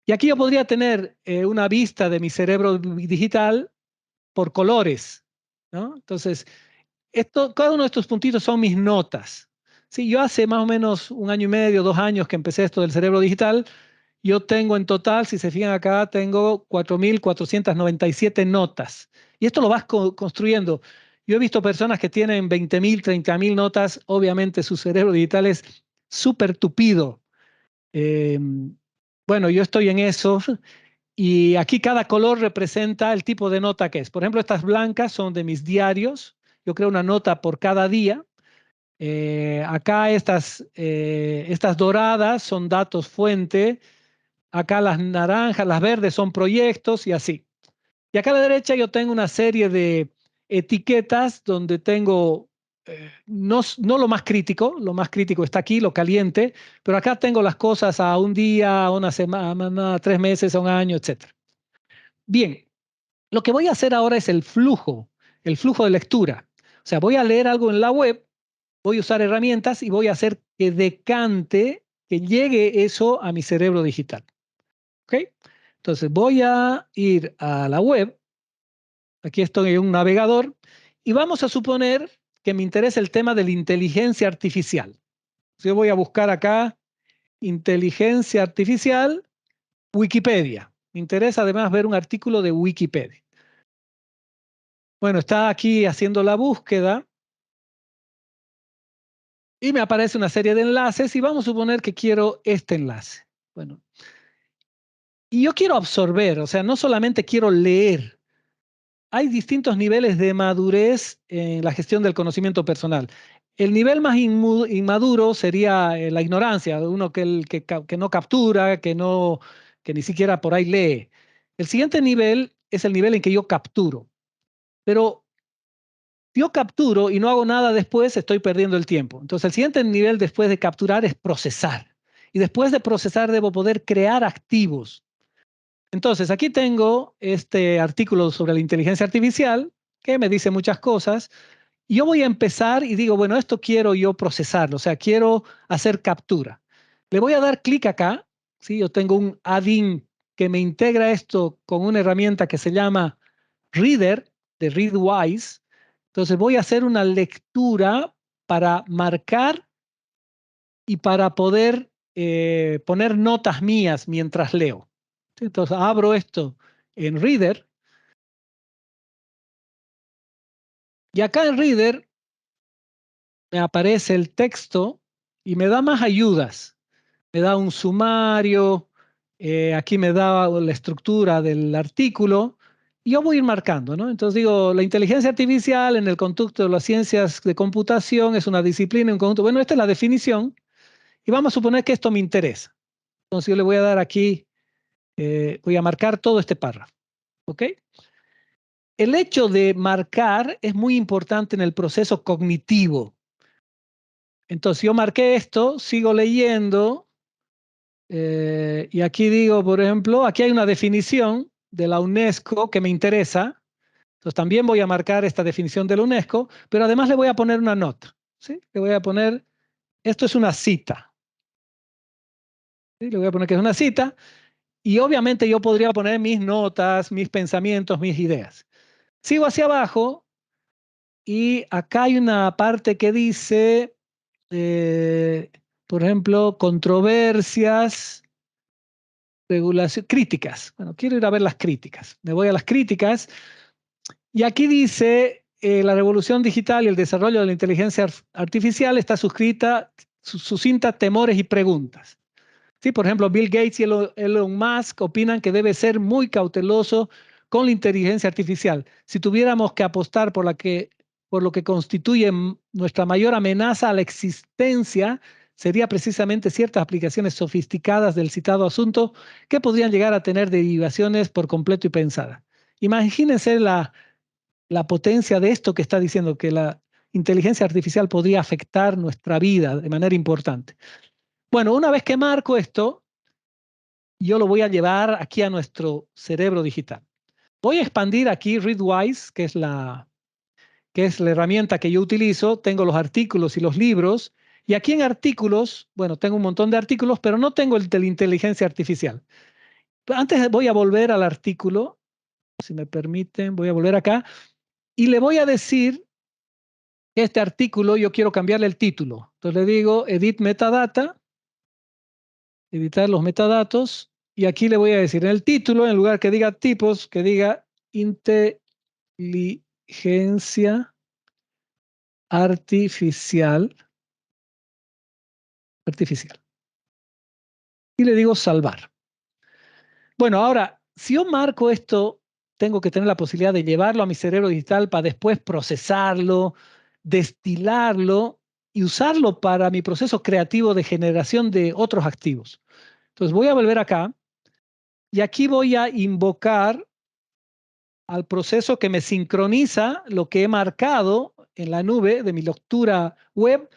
Y aquí yo podría tener una vista de mi cerebro digital por colores, ¿no? Entonces, cada uno de estos puntitos son mis notas. Sí, yo hace más o menos 1 año y medio, 2 años que empecé esto del cerebro digital. Yo tengo en total, si se fijan acá, tengo 4.497 notas. Y esto lo vas construyendo. Yo he visto personas que tienen 20.000, 30.000 notas. Obviamente su cerebro digital es súper tupido. Eh, bueno, yo estoy en eso. Y aquí cada color representa el tipo de nota que es. Por ejemplo, estas blancas son de mis diarios. Yo creo una nota por cada día. Acá estas doradas son datos fuente. Acá las naranjas, las verdes son proyectos y así. Y acá a la derecha yo tengo una serie de etiquetas donde tengo no lo más crítico está aquí, lo caliente, pero acá tengo las cosas a un día, a una semana, a 3 meses, a un año, etc. Bien, lo que voy a hacer ahora es el flujo de lectura. O sea, voy a leer algo en la web, voy a usar herramientas y voy a hacer que decante, que llegue eso a mi cerebro digital. ¿Ok? Entonces voy a ir a la web. Aquí estoy en un navegador y vamos a suponer que me interesa el tema de la inteligencia artificial. Yo voy a buscar acá inteligencia artificial, Wikipedia. Me interesa además ver un artículo de Wikipedia. Bueno, está aquí haciendo la búsqueda y me aparece una serie de enlaces y vamos a suponer que quiero este enlace. Bueno, y yo quiero absorber, o sea, no solamente quiero leer. Hay distintos niveles de madurez en la gestión del conocimiento personal. El nivel más inmaduro sería la ignorancia, uno que no captura, que ni siquiera por ahí lee. El siguiente nivel es el nivel en que yo capturo. Pero yo capturo y no hago nada después, estoy perdiendo el tiempo. Entonces, el siguiente nivel después de capturar es procesar. Y después de procesar, debo poder crear activos. Entonces, aquí tengo este artículo sobre la inteligencia artificial que me dice muchas cosas. Y yo voy a empezar y digo, bueno, esto quiero yo procesarlo, o sea, quiero hacer captura. Le voy a dar clic acá, ¿sí? Yo tengo un add-in que me integra esto con una herramienta que se llama Reader, de Readwise. Entonces voy a hacer una lectura para marcar y para poder poner notas mías mientras leo. Entonces abro esto en Reader y acá en Reader me aparece el texto y me da más ayudas. Me da un sumario, aquí me da la estructura del artículo y yo voy a ir marcando, ¿no? Entonces digo, la inteligencia artificial en el contexto de las ciencias de computación es una disciplina, un conjunto. Bueno, esta es la definición y vamos a suponer que esto me interesa. Entonces yo le voy a dar aquí, voy a marcar todo este párrafo, ¿ok? El hecho de marcar es muy importante en el proceso cognitivo. Entonces yo marqué esto, sigo leyendo y aquí digo, por ejemplo, aquí hay una definición de la UNESCO que me interesa. Entonces también voy a marcar esta definición de la UNESCO, pero además le voy a poner una nota. ¿Sí? Le voy a poner, esto es una cita. ¿Sí? Le voy a poner que es una cita y obviamente yo podría poner mis notas, mis pensamientos, mis ideas. Sigo hacia abajo y acá hay una parte que dice, por ejemplo, controversias, regulación, críticas. Bueno, quiero ir a ver las críticas. Me voy a las críticas y aquí dice, la revolución digital y el desarrollo de la inteligencia artificial está suscrita, sucinta, temores y preguntas. Sí, por ejemplo, Bill Gates y Elon Musk opinan que debe ser muy cauteloso con la inteligencia artificial. Si tuviéramos que apostar por lo que constituye nuestra mayor amenaza a la existencia, sería precisamente ciertas aplicaciones sofisticadas del citado asunto que podrían llegar a tener derivaciones por completo y pensadas. Imagínense la potencia de esto que está diciendo, que la inteligencia artificial podría afectar nuestra vida de manera importante. Bueno, una vez que marco esto, yo lo voy a llevar aquí a nuestro cerebro digital. Voy a expandir aquí Readwise, que es la herramienta que yo utilizo. Tengo los artículos y los libros. Y aquí en artículos, bueno, tengo un montón de artículos, pero no tengo el de la inteligencia artificial. Antes voy a volver al artículo, si me permiten, voy a volver acá y le voy a decir que este artículo yo quiero cambiarle el título. Entonces le digo edit metadata, editar los metadatos, y aquí le voy a decir en el título, en lugar que diga tipos, que diga inteligencia artificial, artificial. Y le digo salvar. Bueno, ahora, si yo marco esto, tengo que tener la posibilidad de llevarlo a mi cerebro digital para después procesarlo, destilarlo y usarlo para mi proceso creativo de generación de otros activos. Entonces voy a volver acá Y aquí voy a invocar al proceso que me sincroniza lo que he marcado en la nube de mi lectura web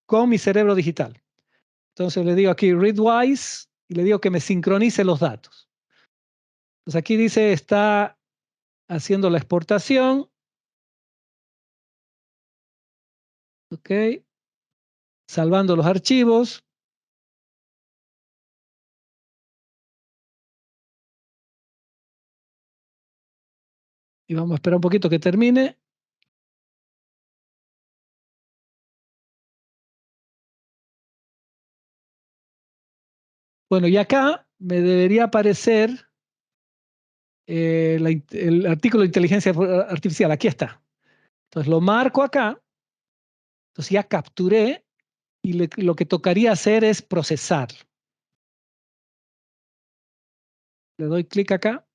con mi cerebro digital. Entonces le digo aquí readwise y le digo que me sincronice los datos. Entonces aquí dice está haciendo la exportación. Ok. Salvando los archivos. Y vamos a esperar un poquito que termine. Bueno, y acá me debería aparecer el artículo de inteligencia artificial. Aquí está. Entonces lo marco acá. Entonces ya capturé y lo que tocaría hacer es procesar. Le doy clic acá.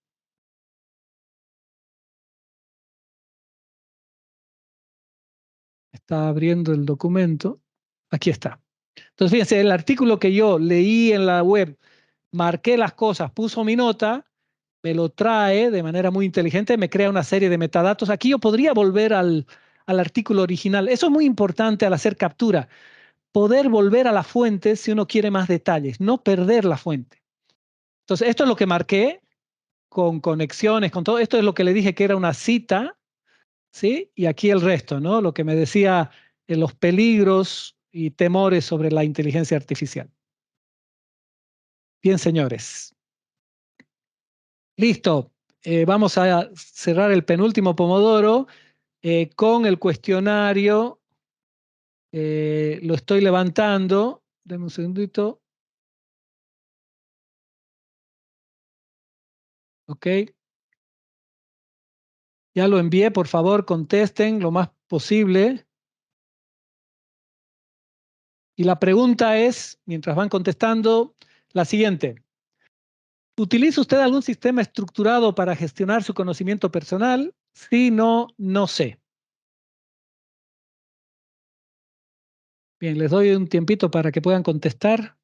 Está abriendo el documento. Aquí está. Entonces fíjense, el artículo que yo leí en la web, marqué las cosas, puso mi nota, me lo trae de manera muy inteligente, me crea una serie de metadatos. Aquí yo podría volver al artículo original. Eso es muy importante al hacer captura. Poder volver a la fuente si uno quiere más detalles, no perder la fuente. Entonces, esto es lo que marqué con conexiones, con todo. Esto es lo que le dije que era una cita, ¿sí? Y aquí el resto, ¿no? Lo que me decía los peligros y temores sobre la inteligencia artificial. Bien, señores. Listo. Vamos a cerrar el penúltimo Pomodoro con el cuestionario. Lo estoy levantando. Deme un segundito. Ok. Ya lo envié. Por favor, contesten lo más posible. Y la pregunta es, mientras van contestando, la siguiente. ¿Utiliza usted algún sistema estructurado para gestionar su conocimiento personal? Sí, no, no sé. Bien, les doy un tiempito para que puedan contestar.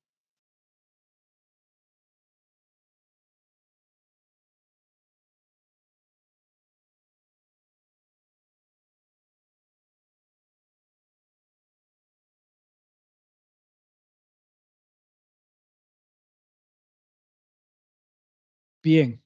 Bien,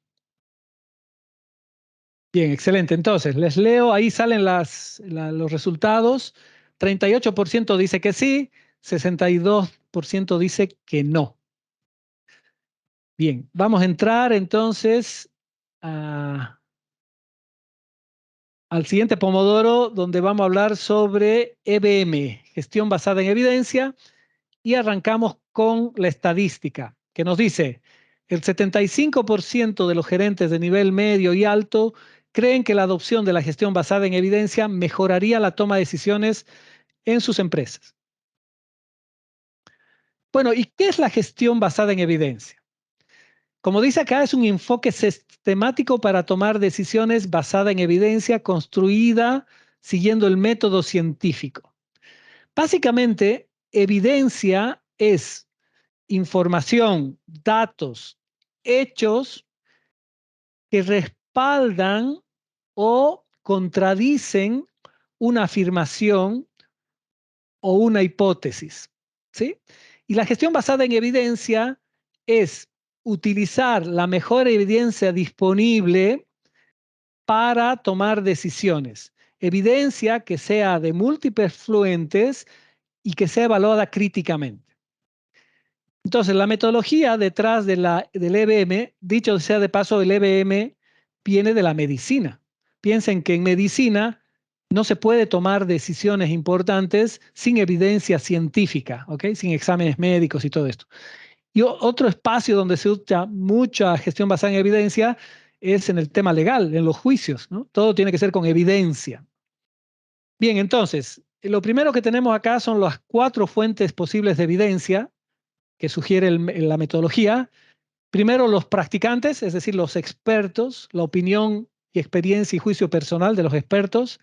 bien, excelente. Entonces, les leo, ahí salen los resultados. 38% dice que sí, 62% dice que no. Bien, vamos a entrar entonces al siguiente Pomodoro, donde vamos a hablar sobre EBM, gestión basada en evidencia, y arrancamos con la estadística, que nos dice, el 75% de los gerentes de nivel medio y alto creen que la adopción de la gestión basada en evidencia mejoraría la toma de decisiones en sus empresas. Bueno, ¿y qué es la gestión basada en evidencia? Como dice acá, es un enfoque sistemático para tomar decisiones basada en evidencia construida siguiendo el método científico. Básicamente, evidencia es información, datos, hechos que respaldan o contradicen una afirmación o una hipótesis, ¿sí? Y la gestión basada en evidencia es utilizar la mejor evidencia disponible para tomar decisiones. Evidencia que sea de múltiples fuentes y que sea evaluada críticamente. Entonces, la metodología detrás del EBM, dicho sea de paso, el EBM viene de la medicina. Piensen que en medicina no se puede tomar decisiones importantes sin evidencia científica, ¿ok? Sin exámenes médicos y todo esto. Y otro espacio donde se usa mucha gestión basada en evidencia es en el tema legal, en los juicios, ¿no? Todo tiene que ser con evidencia. Bien, entonces, lo primero que tenemos acá son las 4 fuentes posibles de evidencia que sugiere la metodología. Primero, los practicantes, es decir, los expertos, la opinión y experiencia y juicio personal de los expertos.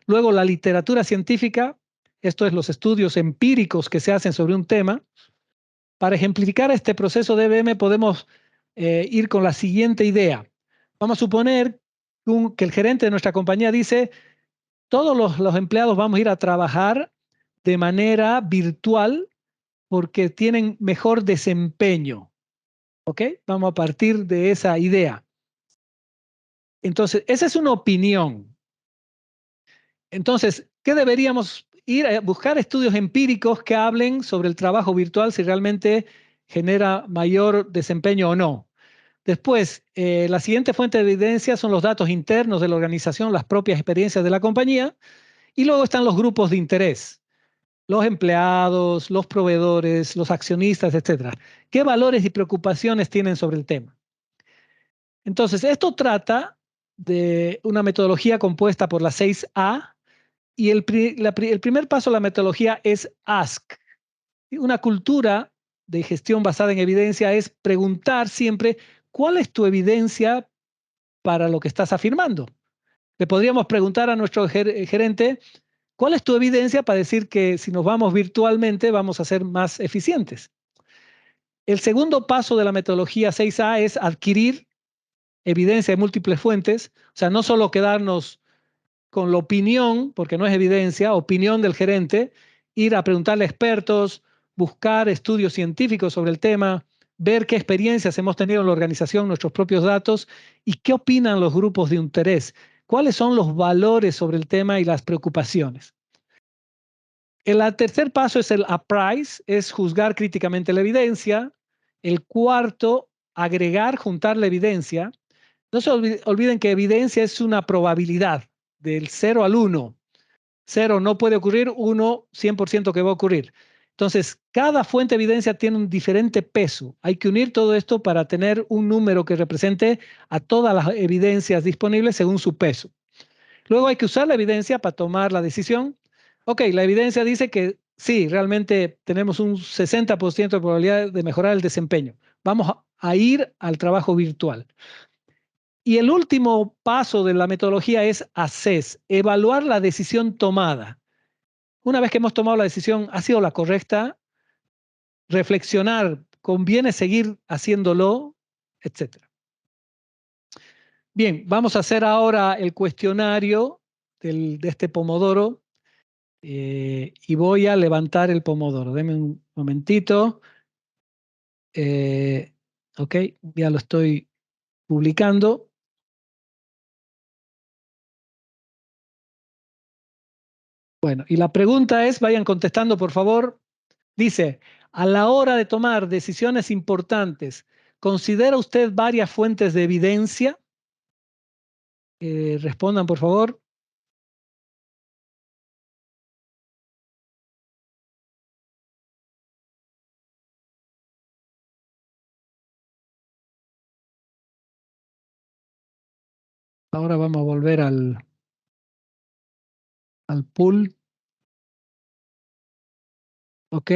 Luego, la literatura científica, esto es los estudios empíricos que se hacen sobre un tema. Para ejemplificar este proceso de EBM podemos ir con la siguiente idea. Vamos a suponer que el gerente de nuestra compañía dice, todos los empleados vamos a ir a trabajar de manera virtual porque tienen mejor desempeño. ¿Ok? Vamos a partir de esa idea. Entonces, esa es una opinión. Entonces, ¿qué deberíamos ir a buscar estudios empíricos que hablen sobre el trabajo virtual si realmente genera mayor desempeño o no? Después, la siguiente fuente de evidencia son los datos internos de la organización, las propias experiencias de la compañía, y luego están los grupos de interés, los empleados, los proveedores, los accionistas, etcétera. ¿Qué valores y preocupaciones tienen sobre el tema? Entonces, esto trata de una metodología compuesta por las 6A y el primer paso de la metodología es ASK. Una cultura de gestión basada en evidencia es preguntar siempre cuál es tu evidencia para lo que estás afirmando. Le podríamos preguntar a nuestro gerente, ¿cuál es tu evidencia para decir que si nos vamos virtualmente vamos a ser más eficientes? El segundo paso de la metodología 6A es adquirir evidencia de múltiples fuentes, o sea, no solo quedarnos con la opinión, porque no es evidencia, opinión del gerente, ir a preguntarle a expertos, buscar estudios científicos sobre el tema, ver qué experiencias hemos tenido en la organización, nuestros propios datos y qué opinan los grupos de interés, cuáles son los valores sobre el tema y las preocupaciones. El tercer paso es el appraise, es juzgar críticamente la evidencia. El cuarto, agregar, juntar la evidencia. No se olviden que evidencia es una probabilidad del 0 al 1. 0 no puede ocurrir, 1 100% que va a ocurrir. Entonces, cada fuente de evidencia tiene un diferente peso. Hay que unir todo esto para tener un número que represente a todas las evidencias disponibles según su peso. Luego hay que usar la evidencia para tomar la decisión. Ok, la evidencia dice que sí, realmente tenemos un 60% de probabilidad de mejorar el desempeño. Vamos a ir al trabajo virtual. Y el último paso de la metodología es assess, evaluar la decisión tomada. Una vez que hemos tomado la decisión, ¿ha sido la correcta? Reflexionar, ¿conviene seguir haciéndolo? Etcétera. Bien, vamos a hacer ahora el cuestionario de este pomodoro y voy a levantar el pomodoro. Deme un momentito. Ok, ya lo estoy publicando. Bueno, y la pregunta es, vayan contestando por favor. Dice, a la hora de tomar decisiones importantes, ¿considera usted varias fuentes de evidencia? Respondan, por favor. Ahora vamos a volver al pool. Ok.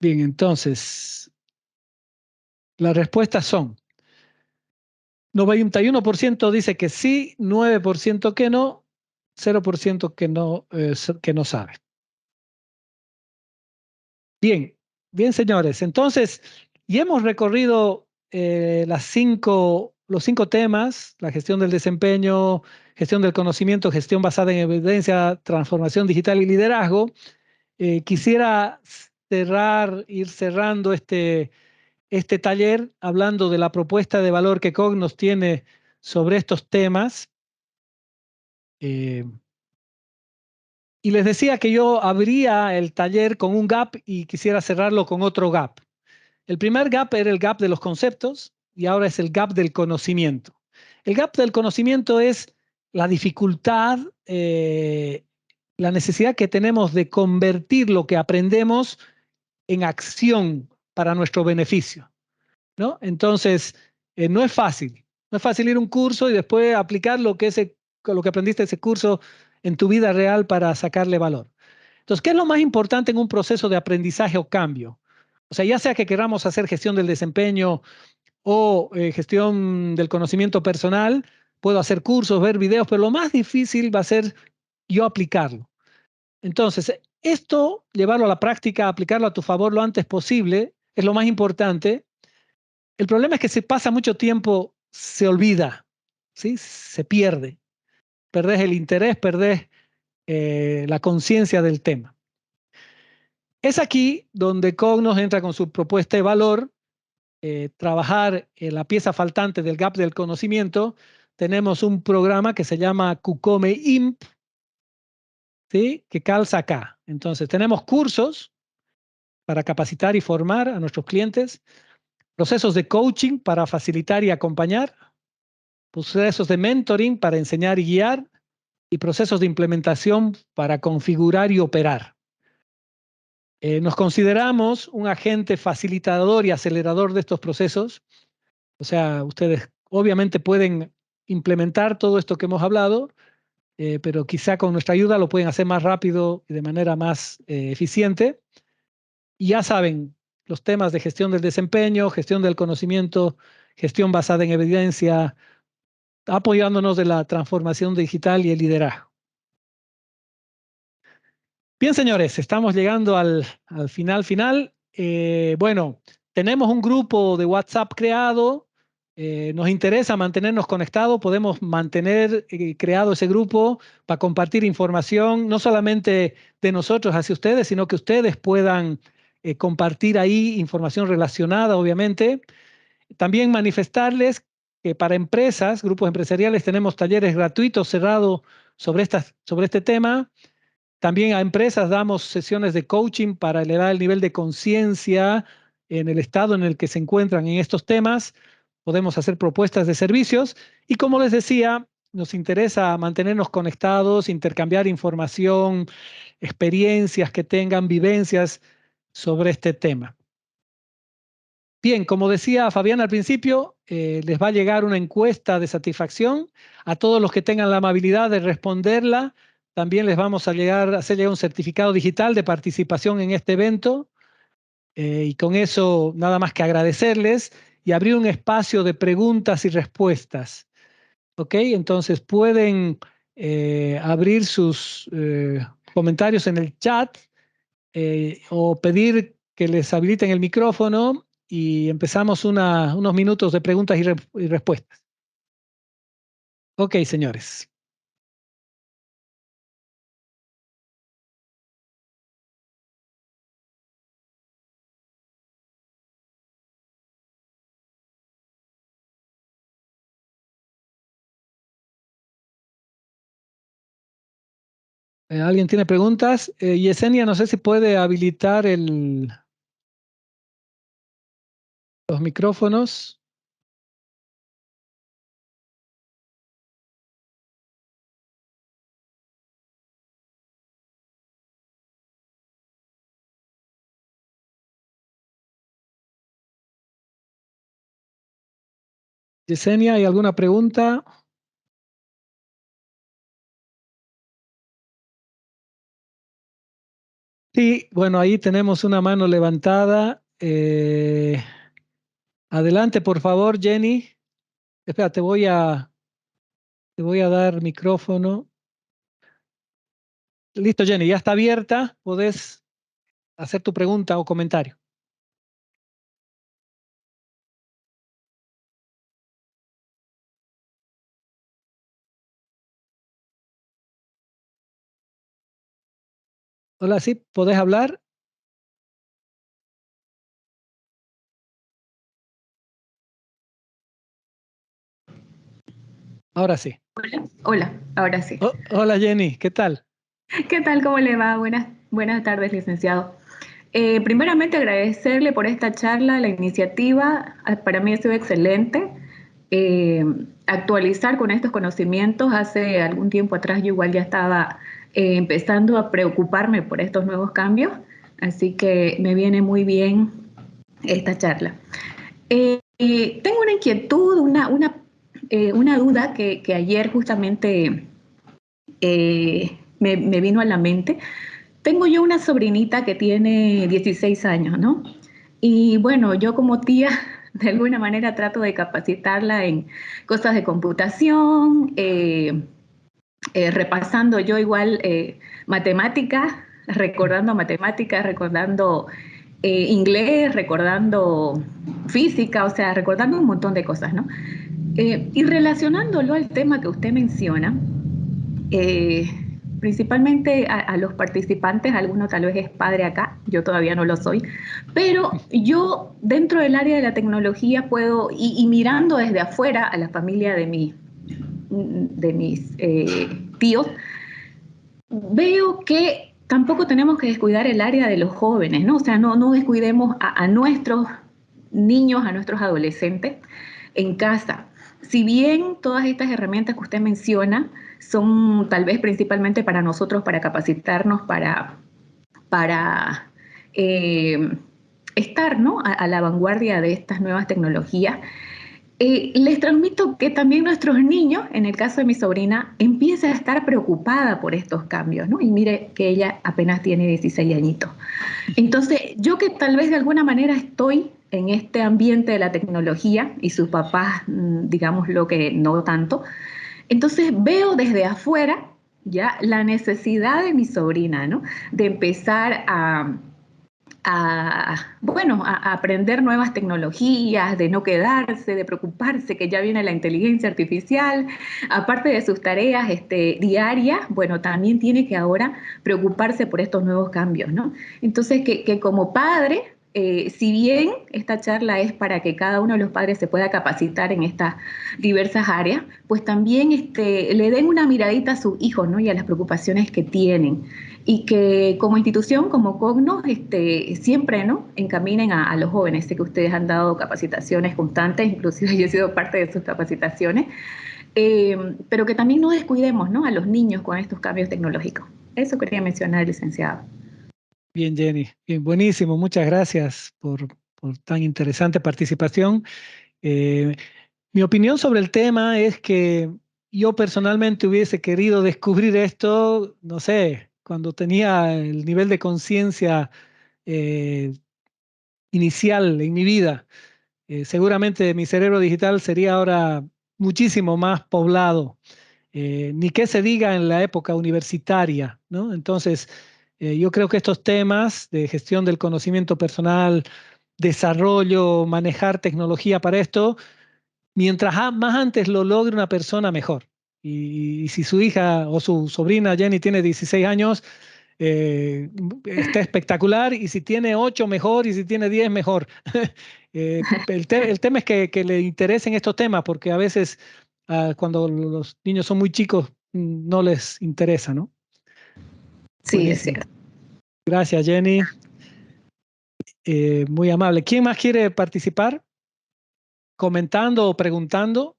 Bien, entonces, las respuestas son 91% dice que sí, 9% que no, 0% que no sabe. Bien, bien, señores. Entonces, ya hemos recorrido los 5 temas, la gestión del desempeño, gestión del conocimiento, gestión basada en evidencia, transformación digital y liderazgo. Quisiera ir cerrando este taller hablando de la propuesta de valor que Cognos tiene sobre estos temas. Eh, y les decía que yo abría el taller con un gap y quisiera cerrarlo con otro gap. El primer gap era el gap de los conceptos y ahora es el gap del conocimiento. El gap del conocimiento es la dificultad, la necesidad que tenemos de convertir lo que aprendemos en acción para nuestro beneficio, ¿no? Entonces, no es fácil. No es fácil ir a un curso y después aplicar lo que aprendiste en ese curso en tu vida real para sacarle valor. Entonces, ¿qué es lo más importante en un proceso de aprendizaje o cambio? O sea, ya sea que queramos hacer gestión del desempeño o gestión del conocimiento personal, puedo hacer cursos, ver videos, pero lo más difícil va a ser yo aplicarlo. Entonces, Esto, llevarlo a la práctica, aplicarlo a tu favor lo antes posible, es lo más importante. El problema es que se pasa mucho tiempo, se olvida, ¿sí? Se pierde. Perdés el interés, perdés la conciencia del tema. Es aquí donde Cognos entra con su propuesta de valor, trabajar en la pieza faltante del gap del conocimiento. Tenemos un programa que se llama Kucome Imp, ¿sí? Que calza acá. Entonces, tenemos cursos para capacitar y formar a nuestros clientes, procesos de coaching para facilitar y acompañar, procesos de mentoring para enseñar y guiar, y procesos de implementación para configurar y operar. Nos consideramos un agente facilitador y acelerador de estos procesos. O sea, ustedes obviamente pueden implementar todo esto que hemos hablado, pero quizá con nuestra ayuda lo pueden hacer más rápido y de manera más eficiente. Y ya saben, los temas de gestión del desempeño, gestión del conocimiento, gestión basada en evidencia, apoyándonos de la transformación digital y el liderazgo. Bien, señores, estamos llegando al final. Bueno, tenemos un grupo de WhatsApp creado. Nos interesa mantenernos conectados. Podemos mantener creado ese grupo para compartir información, no solamente de nosotros hacia ustedes, sino que ustedes puedan compartir ahí información relacionada, obviamente. También manifestarles que para empresas, grupos empresariales, tenemos talleres gratuitos cerrados sobre este tema. También a empresas damos sesiones de coaching para elevar el nivel de conciencia en el estado en el que se encuentran en estos temas. Podemos hacer propuestas de servicios y, como les decía, nos interesa mantenernos conectados, intercambiar información, experiencias que tengan, vivencias sobre este tema. Bien, como decía Fabián al principio, les va a llegar una encuesta de satisfacción. A todos los que tengan la amabilidad de responderla, también les vamos a hacer llegar un certificado digital de participación en este evento. Y con eso, nada más que agradecerles y abrir un espacio de preguntas y respuestas. ¿Ok? Entonces pueden abrir sus comentarios en el chat o pedir que les habiliten el micrófono y empezamos unos minutos de preguntas y respuestas. Ok, señores. ¿Alguien tiene preguntas? Yesenia, no sé si puede habilitar los micrófonos. Yesenia, ¿hay alguna pregunta? Sí, bueno, ahí tenemos una mano levantada. Adelante, por favor, Jenny. Espera, te voy a dar micrófono. Listo, Jenny, ya está abierta. Podés hacer tu pregunta o comentario. Hola, sí, ¿podés hablar? Ahora sí. Hola, hola, ahora sí. Hola, Jenny, ¿qué tal? ¿Qué tal? ¿Cómo le va? Buenas tardes, licenciado. Primeramente agradecerle por esta charla, la iniciativa. Para mí ha sido excelente. Actualizar con estos conocimientos. Hace algún tiempo atrás yo igual ya estaba empezando a preocuparme por estos nuevos cambios, así que me viene muy bien esta charla. Tengo una inquietud, una duda que ayer justamente me vino a la mente. Tengo yo una sobrinita que tiene 16 años, ¿no? Y bueno, yo como tía, de alguna manera trato de capacitarla en cosas de computación, repasando yo igual matemáticas, recordando matemáticas, recordando inglés, recordando física, o sea, recordando un montón de cosas, ¿no? Y relacionándolo al tema que usted menciona, eh, principalmente a los participantes, alguno tal vez es padre acá, yo todavía no lo soy, pero yo dentro del área de la tecnología puedo, y mirando desde afuera a la familia de mis tíos, veo que tampoco tenemos que descuidar el área de los jóvenes, ¿no? O sea, no descuidemos a nuestros niños, a nuestros adolescentes en casa. Si bien todas estas herramientas que usted menciona son tal vez principalmente para nosotros, para capacitarnos, para estar, ¿no?, a la vanguardia de estas nuevas tecnologías, les transmito que también nuestros niños, en el caso de mi sobrina, empieza a estar preocupada por estos cambios, ¿no? Y mire que ella apenas tiene 16 añitos. Entonces, yo que tal vez de alguna manera estoy en este ambiente de la tecnología y sus papás, digamos lo que no tanto, entonces veo desde afuera ya la necesidad de mi sobrina, ¿no? De empezar bueno, a aprender nuevas tecnologías, de no quedarse, de preocuparse que ya viene la inteligencia artificial, aparte de sus tareas diarias, bueno, también tiene que ahora preocuparse por estos nuevos cambios, ¿no? Entonces, que como padre, si bien esta charla es para que cada uno de los padres se pueda capacitar en estas diversas áreas, pues también le den una miradita a sus hijos, ¿no?, y a las preocupaciones que tienen, y que como institución, como Cognos, siempre, ¿no?, encaminen a los jóvenes. Sé que ustedes han dado capacitaciones constantes, inclusive yo he sido parte de sus capacitaciones, pero que también no descuidemos, ¿no?, a los niños con estos cambios tecnológicos. Eso quería mencionar, licenciado. Bien, Jenny. Bien, buenísimo. Muchas gracias por tan interesante participación. Eh, Mi opinión sobre el tema es que yo personalmente hubiese querido descubrir esto, no sé, cuando tenía el nivel de conciencia eh, inicial en mi vida. Seguramente mi cerebro digital sería ahora muchísimo más poblado. Ni qué se diga en la época universitaria, ¿no? Entonces, yo creo que estos temas de gestión del conocimiento personal, desarrollo, manejar tecnología para esto, mientras más antes lo logre una persona, mejor. Y si su hija o su sobrina Jenny tiene 16 años, está espectacular. Y si tiene 8, mejor. Y si tiene 10, mejor. El tema es que le interesen estos temas, porque a veces cuando los niños son muy chicos no les interesa, ¿no? Sí, es Buenísimo. cierto. Gracias, Jenny. Muy amable. ¿Quién más quiere participar? Comentando o preguntando.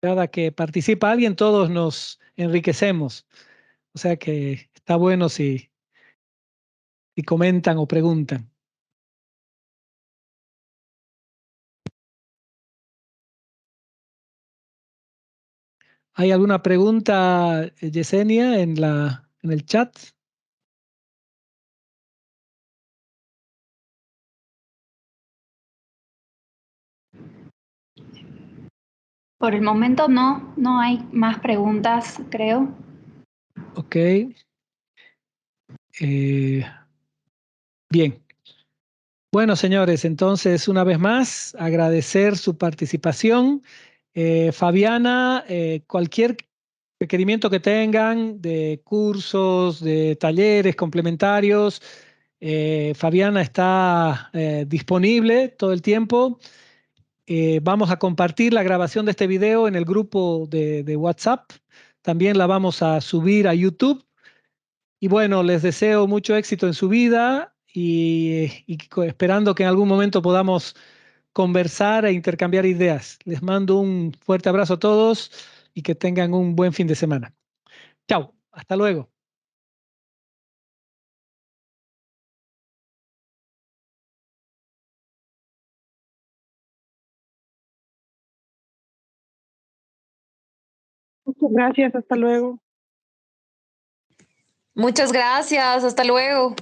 Cada que participa alguien, todos nos enriquecemos. O sea que está bueno si comentan o preguntan. ¿Hay alguna pregunta, Yesenia, en el chat? Por el momento no hay más preguntas, creo. Ok. Bien. Bueno, señores, entonces una vez más agradecer su participación. Fabiana, cualquier requerimiento que tengan de cursos, de talleres complementarios, Fabiana está disponible todo el tiempo. Vamos a compartir la grabación de este video en el grupo de WhatsApp. También la vamos a subir a YouTube. Y bueno, les deseo mucho éxito en su vida y esperando que en algún momento podamos conversar e intercambiar ideas. Les mando un fuerte abrazo a todos y que tengan un buen fin de semana. Chao, hasta luego. Muchas gracias, hasta luego. Muchas gracias, hasta luego.